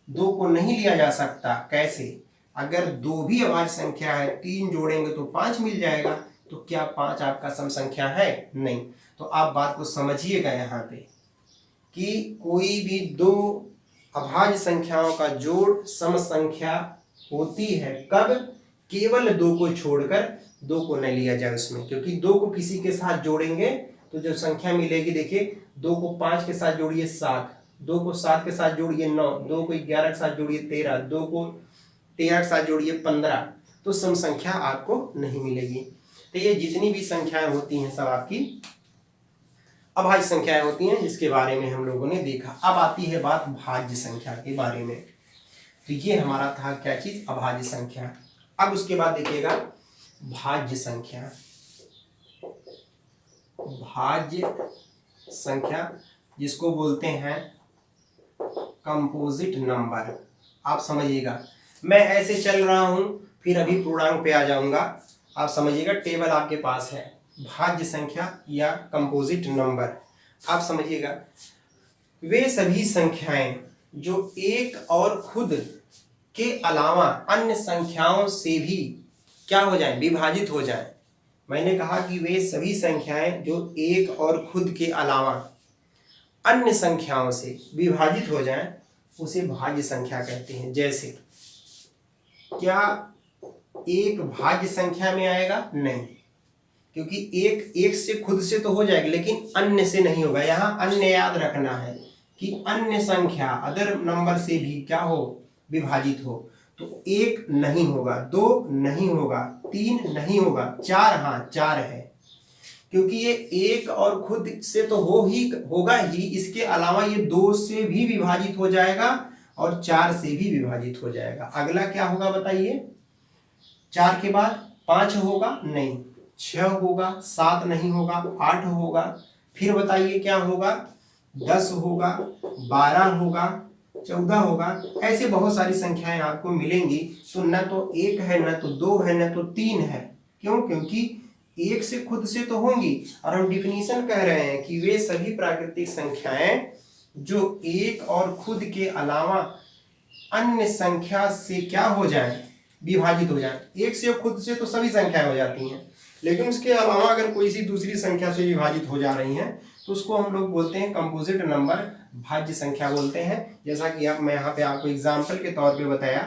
2 को नहीं लिया जा सकता, कैसे, अगर 2 भी अभाज्य संख्या है, 3 जोड़ेंगे तो 5 मिल जाएगा, तो क्या 5 आपका सम संख्या है, नहीं। तो आप बात को समझिएगा यहाँ पे कि कोई भी 2 अभाज्य संख्याओं का जोड़ सम संख्या होती है, कब, केवल 2 को छोड़कर, 2 को नहीं लिया जाए उसमें, क्योंकि 2 को किसी के साथ जोड़ेंगे तो जो संख्या मिलेगी, देखिए 2 को 5 के साथ जोड़िए 7, 2 को 7 के साथ जोड़िए 9, 2 को 11 के साथ जोड़िए 13, 2 को 13 के साथ जोड़िए 15, तो सम संख्या आपको नहीं मिलेगी। तो ये जितनी भी संख्याएं होती हैं सब आपकी अभाज्य संख्याएं होती हैं, जिसके बारे में हम लोगों ने देखा। अब आती है बात भाज्य संख्या के बारे में। तो ये हमारा था क्या चीज, अभाज्य संख्या। अब उसके बाद देखिएगा भाज्य संख्या। भाज्य संख्या जिसको बोलते हैं कंपोजिट नंबर। आप समझिएगा, मैं ऐसे चल रहा हूं, फिर अभी पूर्णांक पे आ जाऊंगा, आप समझिएगा, टेबल आपके पास है, भाज्य संख्या या कंपोजिट नंबर। आप समझिएगा, वे सभी संख्याएं जो एक और खुद के अलावा अन्य संख्याओं से भी क्या हो जाए, विभाजित हो जाए। मैंने कहा कि वे सभी संख्याएं जो एक और खुद के अलावा अन्य संख्याओं से विभाजित हो जाएं, उसे भाज्य संख्या कहते हैं। जैसे क्या एक भाज्य संख्या में आएगा, नहीं, क्योंकि एक से खुद से तो हो जाएगा, लेकिन अन्य से नहीं होगा। यहां अन्य याद रखना है कि अन्य संख्या अदर नंबर से भी क्या हो, विभाजित हो। तो 1 नहीं होगा, 2 नहीं होगा, 3 नहीं होगा, 4 हाँ 4 है, क्योंकि ये एक और खुद से तो होगा ही, इसके अलावा ये 2 से भी विभाजित हो जाएगा और 4 से भी विभाजित हो जाएगा। अगला क्या होगा बताइए, 4 के बाद 5 होगा, नहीं, 6 होगा, 7 नहीं होगा, 8 होगा, फिर बताइए क्या होगा, 10 होगा, 12 होगा, 14 होगा। ऐसे बहुत सारी संख्याएं आपको मिलेंगी। तो न तो 1 है, न तो 2 है, न तो 3 है। क्यों, क्योंकि 1 से खुद से तो होंगी, और हम डिफिनीशन कह रहे हैं कि वे सभी प्राकृतिक संख्याएं जो एक और खुद के अलावा अन्य संख्या से क्या हो जाए, विभाजित हो जाए। 1 से खुद से तो सभी संख्याएं हो जाती हैं, लेकिन उसके अलावा अगर कोई सी दूसरी संख्या से विभाजित हो जा रही हैं, तो उसको हम लोग बोलते हैं कंपोजिट नंबर, भाज्य संख्या बोलते हैं। जैसा कि मैं यहाँ पे आपको एग्जाम्पल के तौर पे बताया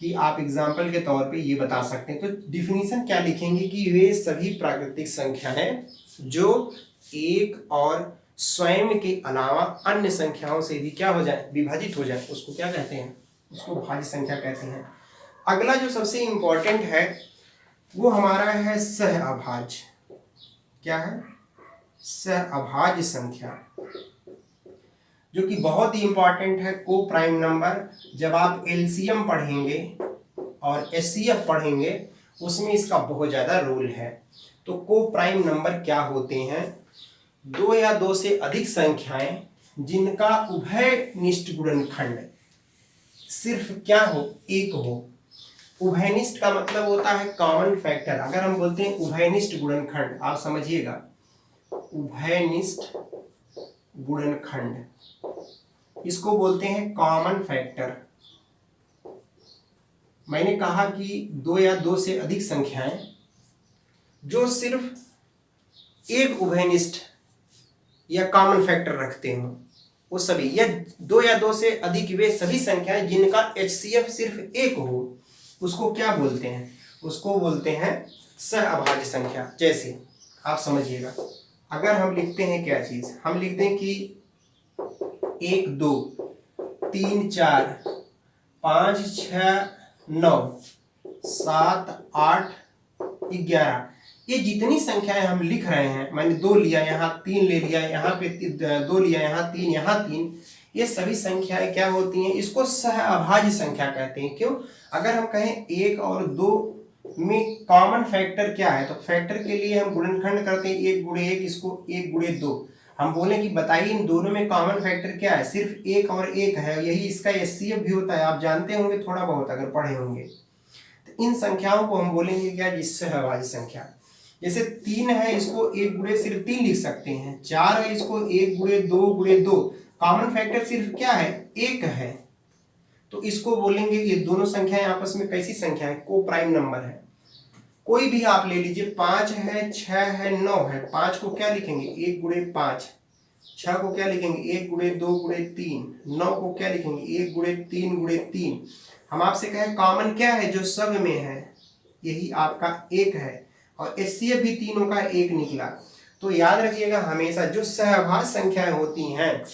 कि आप एग्जाम्पल के तौर पे ये बता सकते हैं। तो डिफिनीशन क्या लिखेंगे कि वे सभी प्राकृतिक संख्याएं जो एक और स्वयं के अलावा अन्य संख्याओं से भी क्या हो जाए, विभाजित हो जाए, उसको क्या कहते हैं, उसको भाज्य संख्या कहते हैं। अगला जो सबसे इंपॉर्टेंट है वो हमारा है सह अभाज्य। क्या है, सह अभाज्य संख्या, जो कि बहुत ही इंपॉर्टेंट है। को प्राइम नंबर, जब आप एलसीएम पढ़ेंगे और एचसीएफ पढ़ेंगे, उसमें इसका बहुत ज्यादा रोल है। तो को प्राइम नंबर क्या होते हैं, 2 या 2 से अधिक संख्याएं जिनका उभय निष्ठ गुणनखंड सिर्फ क्या हो, 1 हो। उभयनिष्ठ का मतलब होता है कॉमन फैक्टर। अगर हम बोलते हैं उभयनिष्ठ गुणनखंड, आप समझिएगा, उभयनिष्ठ गुणनखंड, इसको बोलते हैं कॉमन फैक्टर। मैंने कहा कि दो या दो से अधिक संख्याएं जो सिर्फ एक उभयनिष्ठ या कॉमन फैक्टर रखते हो, वो सभी, या दो से अधिक वे सभी संख्याएं जिनका HCF सिर्फ एक हो, उसको क्या बोलते हैं? उसको बोलते हैं सहअभाज्य संख्या। जैसे आप समझिएगा, अगर हम लिखते हैं क्या चीज, हम लिखते हैं कि 1 2 3 4 5 6 9 7 8 11, ये जितनी संख्याएं हम लिख रहे हैं, मैंने 2 लिया, यहाँ 3 ले लिया, यहाँ पे 2 लिया, यहाँ 3, यहाँ 3, ये सभी संख्याएं क्या होती हैं? इसको सहअभाज्य संख्या कहते हैं। क्यों? अगर हम कहें 1 और 2 में कॉमन फैक्टर क्या है, तो फैक्टर के लिए हम गुणनखंड करते हैं 1 गुणे 1, इसको 1 गुणे 2। हम बोले कि बताइए इन दोनों में कॉमन फैक्टर क्या है? सिर्फ 1 और 1 है, यही इसका HCF भी होता है, आप जानते होंगे थोड़ा बहुत अगर पढ़े होंगे। तो इन संख्याओं को हम बोलेंगे क्या? जिससे सहअभाज्य संख्या। जैसे 3 है, इसको 1 गुणे सिर्फ 3 लिख सकते हैं। 4 है, इसको 1 गुणे 2 गुणे 2, कॉमन फैक्टर सिर्फ क्या है? 1 है, तो इसको बोलेंगे, ये दोनों संख्याएं आपस में कैसी संख्या है? को प्राइम नंबर है। कोई भी आप ले लीजिए, 5 है, 6 है, 9 है, 5 को क्या लिखेंगे? 1 गुणे 5। 6 को क्या लिखेंगे? 1 गुणे 2 गुणे 3। 9 को क्या लिखेंगे? 1 गुणे 3 गुणे 3। हम आपसे कहें कॉमन क्या है जो सब में है? यही आपका 1 है, और HCF भी तीनों का 1 निकला। तो याद रखिएगा, हमेशा जो सहअभाज्य संख्याएं होती हैं,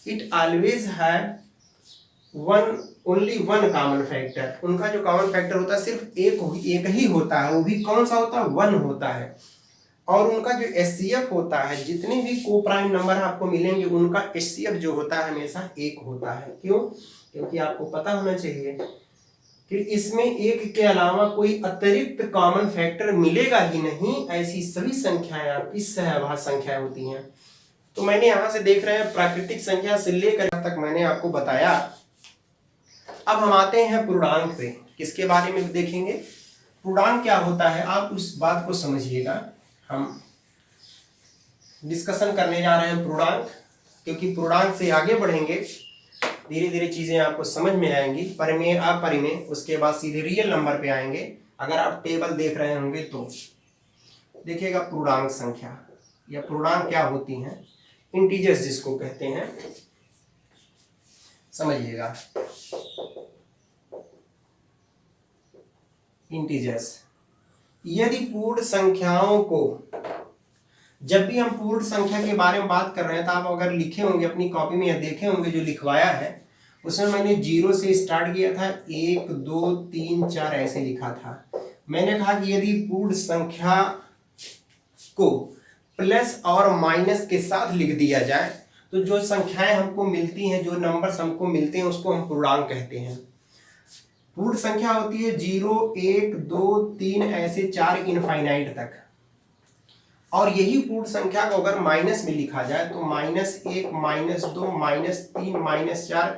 इट ऑलवेज है ओनली वन कॉमन फैक्टर। उनका जो कॉमन फैक्टर होता है सिर्फ एक ही होता है, वो भी कौन सा होता है? 1 होता है। और उनका जो HCF होता है, जितने भी को प्राइम नंबर आपको मिलेंगे, उनका HCF जो होता है हमेशा 1 होता है। क्यों? क्योंकि आपको पता होना चाहिए कि इसमें 1 के अलावा कोई अतिरिक्त कॉमन फैक्टर मिलेगा ही नहीं। ऐसी सभी संख्याएं आपकी सहअभाज्य संख्या होती हैं। तो मैंने यहां से देख रहे हैं प्राकृतिक संख्या से लेकर तक मैंने आपको बताया। अब हम आते हैं पूर्णांक पे। किसके बारे में देखेंगे? पूर्णांक क्या होता है, आप उस बात को समझिएगा। हम डिस्कशन करने जा रहे हैं पूर्णांक, क्योंकि पूर्णांक से आगे बढ़ेंगे, धीरे धीरे चीजें आपको समझ में आएंगी, परिमेय अपरिमेय, उसके बाद सीधे रियल नंबर पे आएंगे। अगर आप टेबल देख रहे होंगे तो देखिएगा पूर्णांक संख्या या पूर्णांक क्या होती हैं, इंटीजर्स जिसको कहते हैं, समझिएगा। इंटीजर्स, यदि पूर्ण संख्याओं को, जब भी हम पूर्ण संख्या के बारे में बात कर रहे हैं, तो आप अगर लिखे होंगे अपनी कॉपी में या देखे होंगे जो लिखवाया है, उसमें मैंने 0 से स्टार्ट किया था, 1 2 3 4 ऐसे लिखा था। मैंने कहा कि यदि पूर्ण संख्या को प्लस और माइनस के साथ लिख दिया जाए, तो जो संख्याएं हमको मिलती हैं, जो नंबर्स हमको मिलते हैं, उसको हम पूर्णांक कहते हैं। पूर्ण संख्या होती है 0 1 2 3 ऐसे 4 इनफाइनाइट तक। और यही पूर्ण संख्या को अगर माइनस में लिखा जाए तो -1 -2 -3 -4,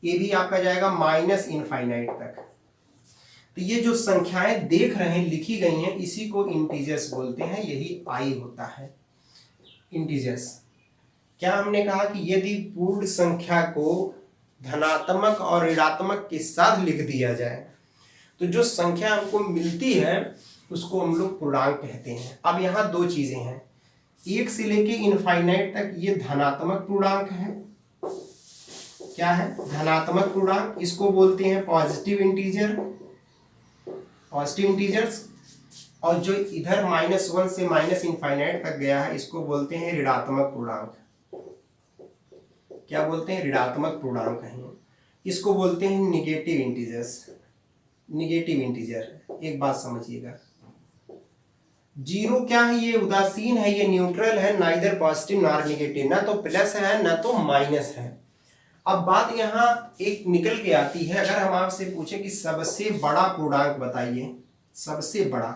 ये भी आपका जाएगा माइनस इनफाइनाइट तक। तो ये जो संख्याएं देख रहे हैं लिखी गई हैं, इसी को इंटीजर्स बोलते हैं, यही आई होता है इंटीजर्स। क्या हमने कहा कि यदि पूर्ण संख्या को धनात्मक और ऋणात्मक के साथ लिख दिया जाए, तो जो संख्या हमको मिलती है उसको हम लोग पूर्णांक कहते हैं। अब यहाँ दो चीजें हैं, 1 से लेके इनफाइनाइट तक ये धनात्मक पूर्णांक है। क्या है? धनात्मक पूर्णांक। इसको बोलते हैं पॉजिटिव इंटीजर, पॉजिटिव इंटीजर्स। और जो इधर -1 से माइनस इनफाइनाइट तक गया है, इसको बोलते हैं ऋणात्मक पूर्णांक। क्या बोलते हैं? ऋणात्मक पूर्णांक है। इसको बोलते हैं निगेटिव इंटीजर्स, निगेटिव इंटीजर। एक बात समझिएगा, 0 क्या है? ये उदासीन है, ये न्यूट्रल है, नाइदर पॉजिटिव नॉर निगेटिव, ना तो प्लस है ना तो माइनस है। अब बात यहाँ एक निकल के आती है, अगर हम आपसे पूछे कि सबसे बड़ा पूर्णांक बताइए, सबसे बड़ा,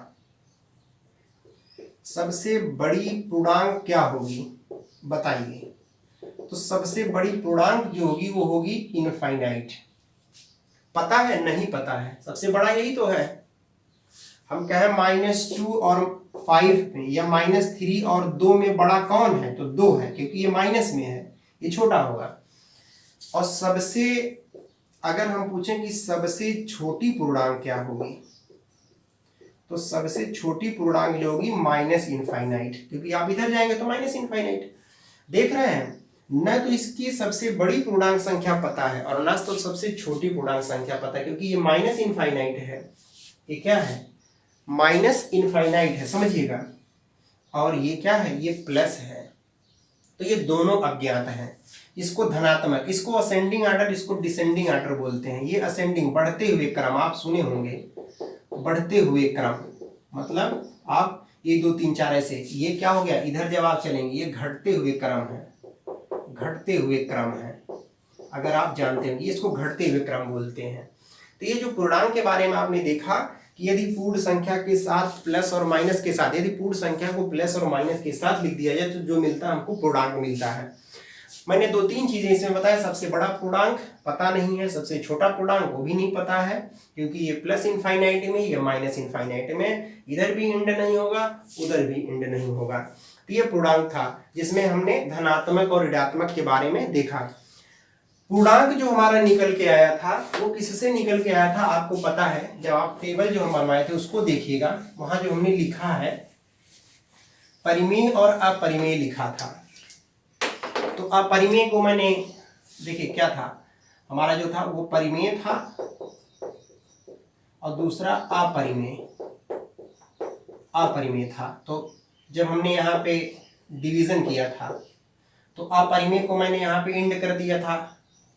सबसे बड़ी पूर्णांक क्या होगी बताइए? तो सबसे बड़ी पूर्णांक जो होगी वो होगी इनफाइनाइट। पता है? नहीं पता है। सबसे बड़ा यही तो है। हम कहें -2 और 5 में या -3 और 2 में बड़ा कौन है? तो 2 है, क्योंकि ये माइनस में है, ये छोटा होगा। और सबसे, अगर हम पूछें कि सबसे छोटी पूर्णांक क्या होगी, तो सबसे छोटी पूर्णांक जो होगी -इनफाइनाइट, क्योंकि आप इधर जाएंगे तो -इनफाइनाइट। देख रहे हैं, न तो इसकी सबसे बड़ी पूर्णांक संख्या पता है और न तो सबसे छोटी पूर्णांक संख्या पता है, क्योंकि ये -इनफाइनाइट है। ये क्या है? -इनफाइनाइट है, समझिएगा। और ये क्या है? ये प्लस है। तो ये दोनों अज्ञात हैं। इसको धनात्मक, इसको असेंडिंग आर्डर, इसको डिसेंडिंग आर्डर बोलते हैं। ये असेंडिंग, बढ़ते हुए क्रम, आप सुने होंगे, बढ़ते हुए क्रम, मतलब आप 1 2 3 4 ऐसे। ये क्या हो गया? इधर जब आप चलेंगे, ये घटते हुए क्रम है, घटते हुए क्रम है। अगर आप जानते हैं, इसको घटते हुए क्रम बोलते हैं। तो ये जो पूर्णांक के बारे में आपने देखा कि यदि पूर्ण संख्या के साथ प्लस और माइनस के साथ, यदि पूर्ण संख्या को प्लस और माइनस के साथ लिख दिया जाए तो जो मिलता है हमको पूर्णांक मिलता है। मैंने 2-3 चीजें इसमें बताया। सबसे बड़ा पूर्णांक पता नहीं है, सबसे छोटा पूर्णांक वो भी नहीं पता है, क्योंकि ये प्लस इनफाइनाइट में, ये माइनस इनफाइनाइट में, इधर भी इंड नहीं होगा, उधर भी इंड नहीं होगा। तो ये पूर्णांक था जिसमें हमने धनात्मक और ऋणात्मक के बारे में देखा। पूर्णांक जो हमारा निकल के आया था वो किससे निकल के आया था आपको पता है? जब आप टेबल जो हम बनवाए थे उसको देखिएगा, वहां जो हमने लिखा है परिमेय और अपरिमेय लिखा था। तो अपरिमेय को मैंने, देखिए क्या था हमारा, जो था वो परिमेय था और दूसरा अपरिमेय, अपरिमेय था। तो जब हमने यहाँ पे डिवीजन किया था तो अपरिमेय को मैंने यहाँ पे इंड कर दिया था,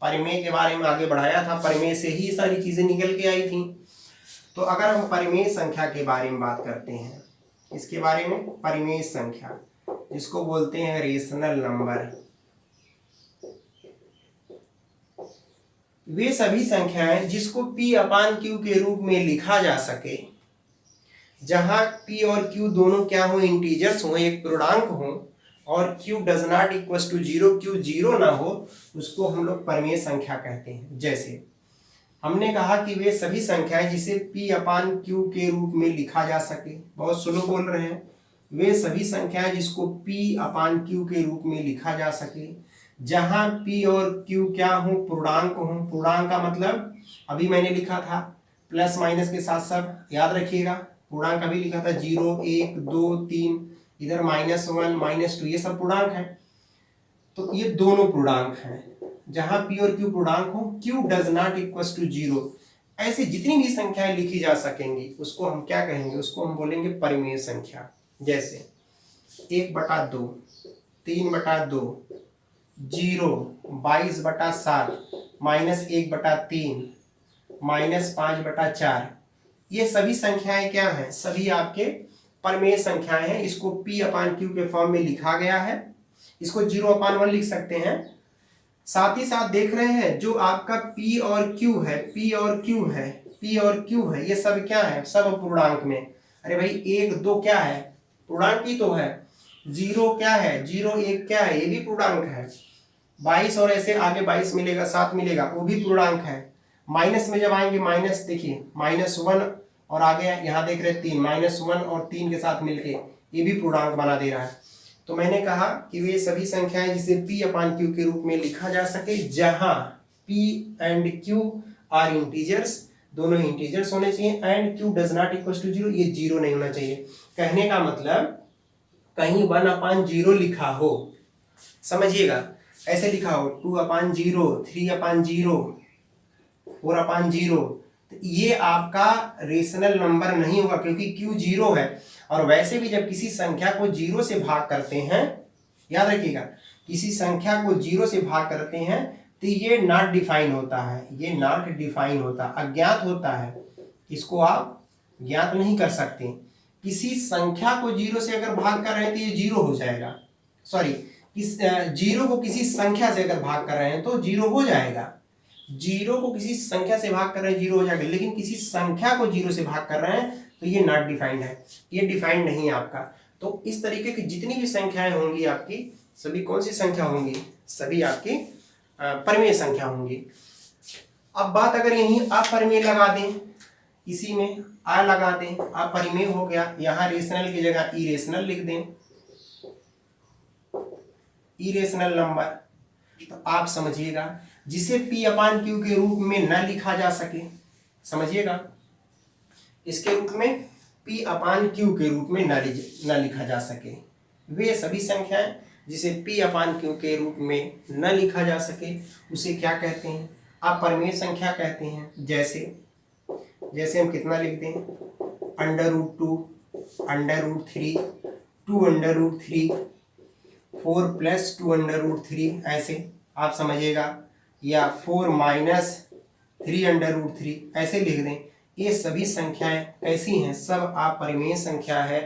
परिमेय के बारे में आगे बढ़ाया था, परिमेय से ही सारी चीजें निकल के आई थी। तो अगर हम परिमेय संख्या के बारे में बात करते हैं, इसके बारे में, परिमेय संख्या जिसको बोलते हैं रेशनल नंबर, वे सभी संख्याएं जिसको P/Q के रूप में लिखा जा सके, जहां P और Q दोनों क्या हो? इंटीजर्स हो, एक पूर्णांक हो, और Q does not equal to 0, Q 0 ना हो, उसको हम लोग परिमेय संख्या कहते हैं। जैसे हमने कहा कि वे सभी संख्याएं जिसे P/Q के रूप में लिखा जा सके, बहुत स्लो बोल रहे हैं, वे सभी संख्याएं जिसको P/Q के रूप में लिखा जा सके, जहां P और Q क्या हो? पूर्णांक हो। पूर्णांक का मतलब अभी मैंने लिखा था प्लस माइनस के साथ, सब याद रखिएगा। पूर्णांक अभी लिखा था 0 1 2 3, इधर -1 -2, ये सब पूर्णांक है। तो ये दोनों पूर्णांक हैं जहां P और Q पूर्णांक हो, Q does not equal to 0। ऐसे जितनी भी संख्याएं लिखी जा सकेंगी उसको हम क्या कहेंगे? उसको हम बोलेंगे परिमेय संख्या। जैसे 1/2, 3/2, 0, 22/7, -1/3, -5/4, ये सभी संख्याएं क्या हैं? सभी आपके परिमेय संख्याएं हैं। इसको P/Q के फॉर्म में लिखा गया है, इसको 0/1 लिख सकते हैं। साथ ही साथ देख रहे हैं जो आपका P और Q है, P और Q है, P और Q है, ये सब क्या है? सब पूर्णांक में। अरे भाई 1 2 क्या है? पूर्णांक ही तो है। 0 क्या है? 0 1 क्या है? ये भी पूर्णांक है। 22 और ऐसे आगे 22 मिलेगा, 7 मिलेगा, वो भी पूर्णांक है। माइनस में जब आएंगे, माइनस देखिए -1 और आगे यहाँ देख रहे 3, -1 और 3 के साथ मिलके ये भी पूर्णांक बना दे रहा है। तो मैंने कहा कि वे सभी संख्याएं जिसे P/Q के रूप में लिखा जा सके, जहां P and Q are integers, दोनों इंटीजर्स होने चाहिए, and Q does not equal to 0, ये 0 नहीं होना चाहिए। कहने का मतलब कहीं 1/0 लिखा हो, समझिएगा, ऐसे लिखा हो 2/0, 3/0, 4/0, तो ये आपका रेशनल नंबर नहीं होगा, क्योंकि Q 0 है। और वैसे भी जब किसी संख्या को 0 से भाग करते हैं, याद रखिएगा, किसी संख्या को 0 से भाग करते हैं तो ये नॉट डिफाइन होता है, ये नॉट डिफाइन होता, अज्ञात होता है, इसको आप ज्ञात नहीं कर सकते। किसी संख्या को 0 से अगर भाग कर रहे हैं तो ये 0 हो जाएगा, सॉरी, इस 0 को किसी संख्या से अगर भाग कर रहे हैं तो 0 हो जाएगा। 0 को किसी संख्या से भाग कर रहे हैं 0 हो जाएगा, लेकिन किसी संख्या को 0 से भाग कर रहे हैं तो ये नॉट डिफाइंड है, ये डिफाइंड नहीं है आपका। तो इस तरीके की जितनी भी संख्याएं होंगी आपकी, सभी कौन सी संख्या होंगी? सभी आपकी परिमेय संख्या होंगी। अब बात अगर यहीं अपरिमेय लगा दें, इसी में आ लगा दें, अपरिमेय हो गया, यहाँ रेशनल की जगह इरेशनल लिख दें, इरेशनल नंबर। तो आप समझिएगा जिसे P अपान Q के रूप में न लिखा जा सके, समझिएगा इसके रूप में P अपान Q के रूप में न लिखा जा सके, वे सभी संख्याएं जिसे P अपान Q के रूप में न लिखा जा सके उसे क्या कहते हैं? अपरिमेय संख्या कहते हैं। जैसे हम कितना लिख दें, √2, √3, 2√3, 4 + 2√3, ऐसे आप समझिएगा, या 4 - 3√3 ऐसे लिख दें। ये सभी संख्याएं कैसी हैं? सब अपरिमेय संख्या है।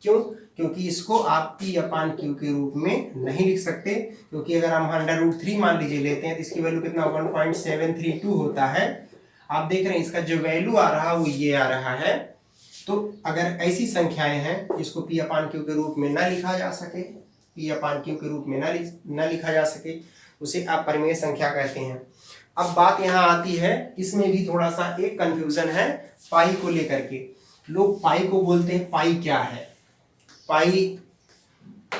क्यों? क्योंकि इसको आप P अपान Q के रूप में नहीं लिख सकते, क्योंकि अगर हम √3 मान लीजिए लेते हैं तो इसकी वैल्यू कितना 1.732 होता है। आप देख रहे हैं इसका जो वैल्यू आ रहा है वो ये आ रहा है। तो अगर ऐसी संख्याएं हैं जिसको P अपान Q के रूप में न लिखा जा सके, P अपान Q के रूप में न लिखा जा सके, उसे अपरिमेय संख्या कहते हैं। अब बात यहाँ आती है, इसमें भी थोड़ा सा एक कंफ्यूजन है पाई को लेकर के। लोग पाई को बोलते हैं, पाई क्या है? पाई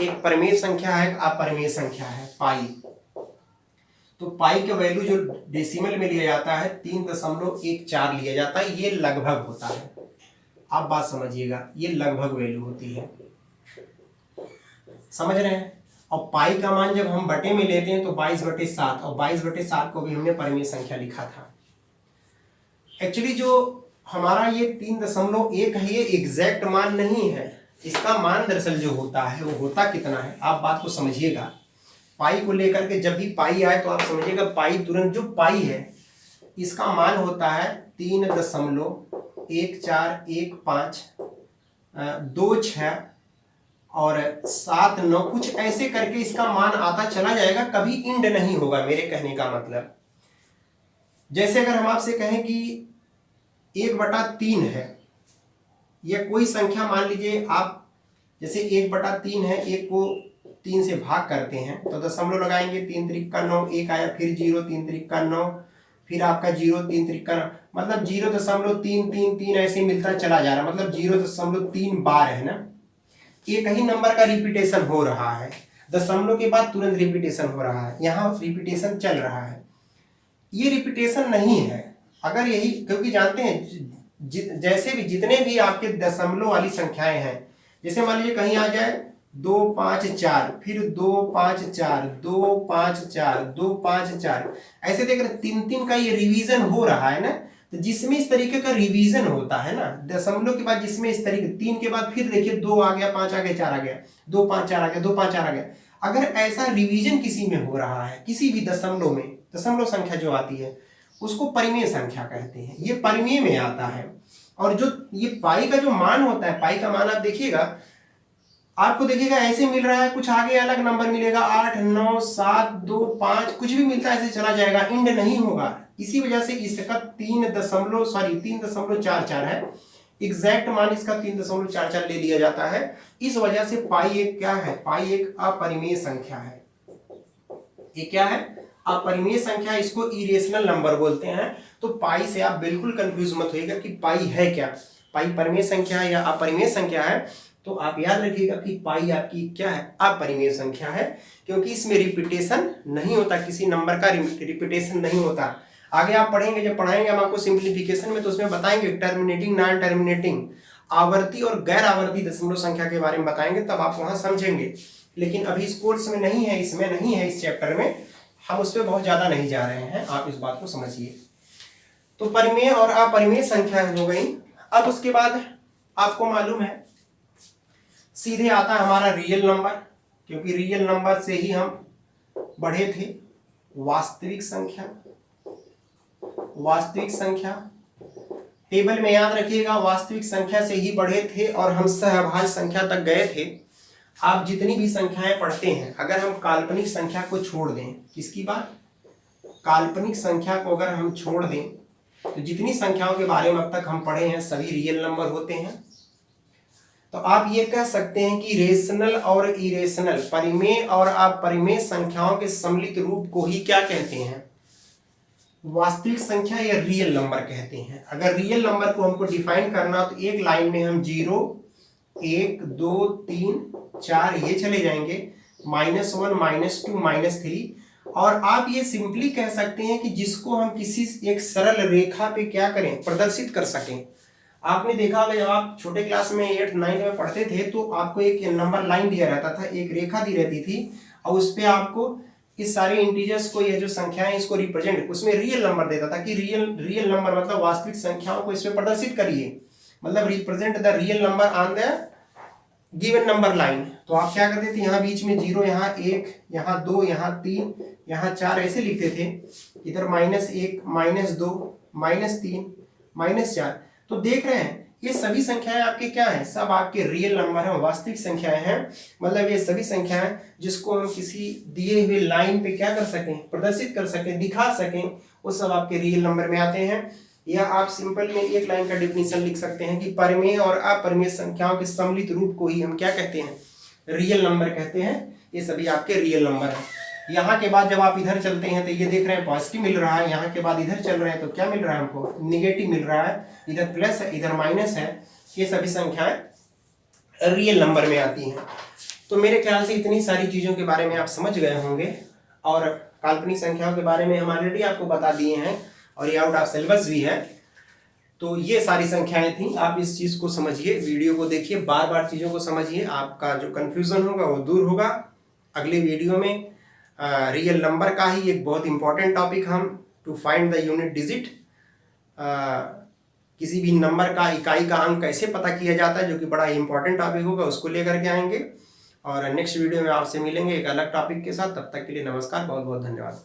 एक परिमेय संख्या है, अपरिमेय संख्या है पाई। तो पाई का वैल्यू जो डेसिमल में लिया जाता है 3.14 लिया जाता है, ये लगभग होता है। आप बात समझिएगा, ये लगभग वैल्यू होती है, समझ रहे हैं। और पाई का मान जब हम बटे में लेते हैं तो 22/7, और 22/7 को भी हमने परिमेय संख्या लिखा था। एक्चुअली जो हमारा ये 3.1 है, ये एग्जैक्ट मान नहीं है, इसका मान दरअसल जो होता है वो होता कितना है, आप बात को समझिएगा। पाई को लेकर के जब भी पाई आए तो आप समझिएगा पाई तुरंत जो पाई है इसका मान होता है 3.141526 और 79 कुछ ऐसे करके इसका मान आता चला जाएगा, कभी इंड नहीं होगा। मेरे कहने का मतलब, जैसे अगर हम आपसे कहें कि 1/3 है, या कोई संख्या मान लीजिए आप, जैसे 1/3 है, 1 को 3 से भाग करते हैं तो दशमलव लगाएंगे, 3 त्रिक का 9, 1 आया, फिर 0, 3 त्रिक का 9, फिर आपका 0, 3 त्रिक का 9, मतलब 0.333 ऐसे मिलता चला जा रहा, मतलब 0.3 बार है ना। एक ही नंबर का रिपीटेशन हो रहा है, दशमलव के बाद तुरंत रिपीटेशन हो रहा है, यहाँ रिपीटेशन चल रहा है। ये रिपीटेशन नहीं है अगर यही, क्योंकि जानते हैं जैसे भी जितने भी आपके दशमलव वाली संख्याएं हैं, जैसे मान लीजिए कहीं आ जाए 2 5 4, फिर 2 5 4, 2 5 4, 2 5 4, ऐसे देख रहे 3 का ये रिवीजन हो रहा है ना। तो जिसमें इस तरीके का रिवीजन होता है ना, दशमलव के बाद जिसमें इस तरीके 3 के बाद फिर देखिए 2 आ गया, 5 आ गया, 4 आ गया, 2 5 4 आ गया, 2 5 4 आ गया, अगर ऐसा रिवीजन किसी में हो रहा है, किसी भी दशमलव में, दशमलव संख्या जो आती है उसको परिमेय संख्या कहते हैं, ये परिमेय में आता है। और जो ये पाई का जो मान होता है, पाई का मान आप देखिएगा, आपको देखिएगा ऐसे मिल रहा है, कुछ आगे अलग नंबर मिलेगा, 8 9 7 2 5 कुछ भी मिलता है, ऐसे चला जाएगा, इंड नहीं होगा। इसी वजह से इसका 3.44 है, एग्जैक्ट मान इसका 3.44 ले लिया जाता है। इस वजह से पाई एक क्या है, पाई एक अपरिमेय संख्या है। ये क्या है? अपरिमेय संख्या, इसको इरेशनल नंबर बोलते हैं। तो पाई से आप बिल्कुल कंफ्यूज मत होइएगा कि पाई है क्या, पाई परिमेय संख्या है या अपरिमेय संख्या है। तो आप याद रखिएगा कि पाई आपकी क्या है, अपरिमेय संख्या है, क्योंकि इसमें रिपीटेशन नहीं होता, किसी नंबर का रिपीटेशन नहीं होता। आगे आप पढ़ेंगे, जब पढ़ाएंगे हम आपको सिंप्लीफिकेशन में, तो उसमें बताएंगे टर्मिनेटिंग, नॉन टर्मिनेटिंग, आवर्ती और गैर आवर्ती दशमलव संख्या के बारे में बताएंगे, तब आप वहां समझेंगे। लेकिन अभी इस कोर्स में नहीं है, इसमें नहीं है, इस चैप्टर में हम उस पर बहुत ज्यादा नहीं जा रहे हैं, आप इस बात को समझिए। तो परिमेय और अपरिमेय संख्या हो गई। अब उसके बाद आपको मालूम है सीधे आता है हमारा रियल नंबर, क्योंकि रियल नंबर से ही हम बढ़े थे। वास्तविक संख्या, वास्तविक संख्या टेबल में याद रखिएगा, वास्तविक संख्या से ही बढ़े थे और हम सहभाज्य संख्या तक गए थे। आप जितनी भी संख्याएं पढ़ते हैं, अगर हम काल्पनिक संख्या को छोड़ दें, किसकी बात, काल्पनिक संख्या को अगर हम छोड़ दें, तो जितनी संख्याओं के बारे में अब तक हम पढ़े हैं सभी रियल नंबर होते हैं। तो आप ये कह सकते हैं कि रेशनल और इरेशनल, परिमेय और अपरिमेय संख्याओं के सम्मिलित रूप को ही क्या कहते हैं, वास्तविक संख्या या रियल नंबर कहते हैं। अगर रियल नंबर को हमको डिफाइन करना तो एक लाइन में हम 0 1 2 3 4 ये चले जाएंगे, -1 -2 -3। और आप ये सिंपली कह सकते हैं कि जिसको हम किसी एक सरल रेखा पे क्या करें, प्रदर्शित कर सकें। आपने देखा होगा जब आप छोटे क्लास में 8 9 में पढ़ते थे तो आपको एक नंबर लाइन दिया रहता था, एक रेखा दी रहती थी और उस पर आपको इस सारे इंटीजर्स को, ये जो संख्याएं इसको रिप्रेजेंट, उसमें रियल नंबर देता था कि रियल नंबर मतलब वास्तविक संख्याओं को इसमें प्रदर्शित करिए, मतलब represent the real number on the given number line. तो आप क्या करते थे, यहाँ बीच में 0, यहाँ 1, यहाँ 2, यहाँ 3, यहाँ 4 ऐसे लिखते थे, इधर -1 -2 -3 -4। तो देख रहे हैं ये सभी संख्याएं आपके क्या हैं, सब आपके रियल नंबर हैं, वास्तविक संख्याएं हैं। मतलब ये सभी संख्याएं जिसको हम किसी दिए हुए लाइन पे क्या कर सकें, प्रदर्शित कर सकें, दिखा सकें, वो सब आपके रियल नंबर में आते हैं। या आप सिंपल में एक लाइन का डिफिनीशन लिख सकते हैं कि परिमेय और अपरिमेय संख्याओं के सम्मिलित रूप को ही हम क्या कहते हैं, रियल नंबर कहते हैं। ये सभी आपके रियल नंबर हैं। यहाँ के बाद जब आप इधर चलते हैं तो ये देख रहे हैं पॉजिटिव मिल रहा है, यहाँ के बाद इधर चल रहे हैं तो क्या मिल रहा है हमको, निगेटिव मिल रहा है, इधर प्लस है इधर माइनस है। ये सभी संख्याएं रियल नंबर में आती हैं। तो मेरे ख्याल से इतनी सारी चीज़ों के बारे में आप समझ गए होंगे और काल्पनिक संख्याओं के बारे में हम ऑलरेडी आपको बता दिए हैं और ये आउट ऑफ सिलेबस भी है। तो ये सारी संख्याएं थी, आप इस चीज़ को समझिए, वीडियो को देखिए, बार बार चीज़ों को समझिए, आपका जो कन्फ्यूज़न होगा वो दूर होगा। अगले वीडियो में रियल नंबर का ही एक बहुत इंपॉर्टेंट टॉपिक हम to find the unit digit, किसी भी नंबर का इकाई का अंक कैसे पता किया जाता है, जो कि बड़ा इंपॉर्टेंट टॉपिक होगा, उसको लेकर के आएंगे। और नेक्स्ट वीडियो में आपसे मिलेंगे एक अलग टॉपिक के साथ। तब तक के लिए नमस्कार, बहुत बहुत धन्यवाद।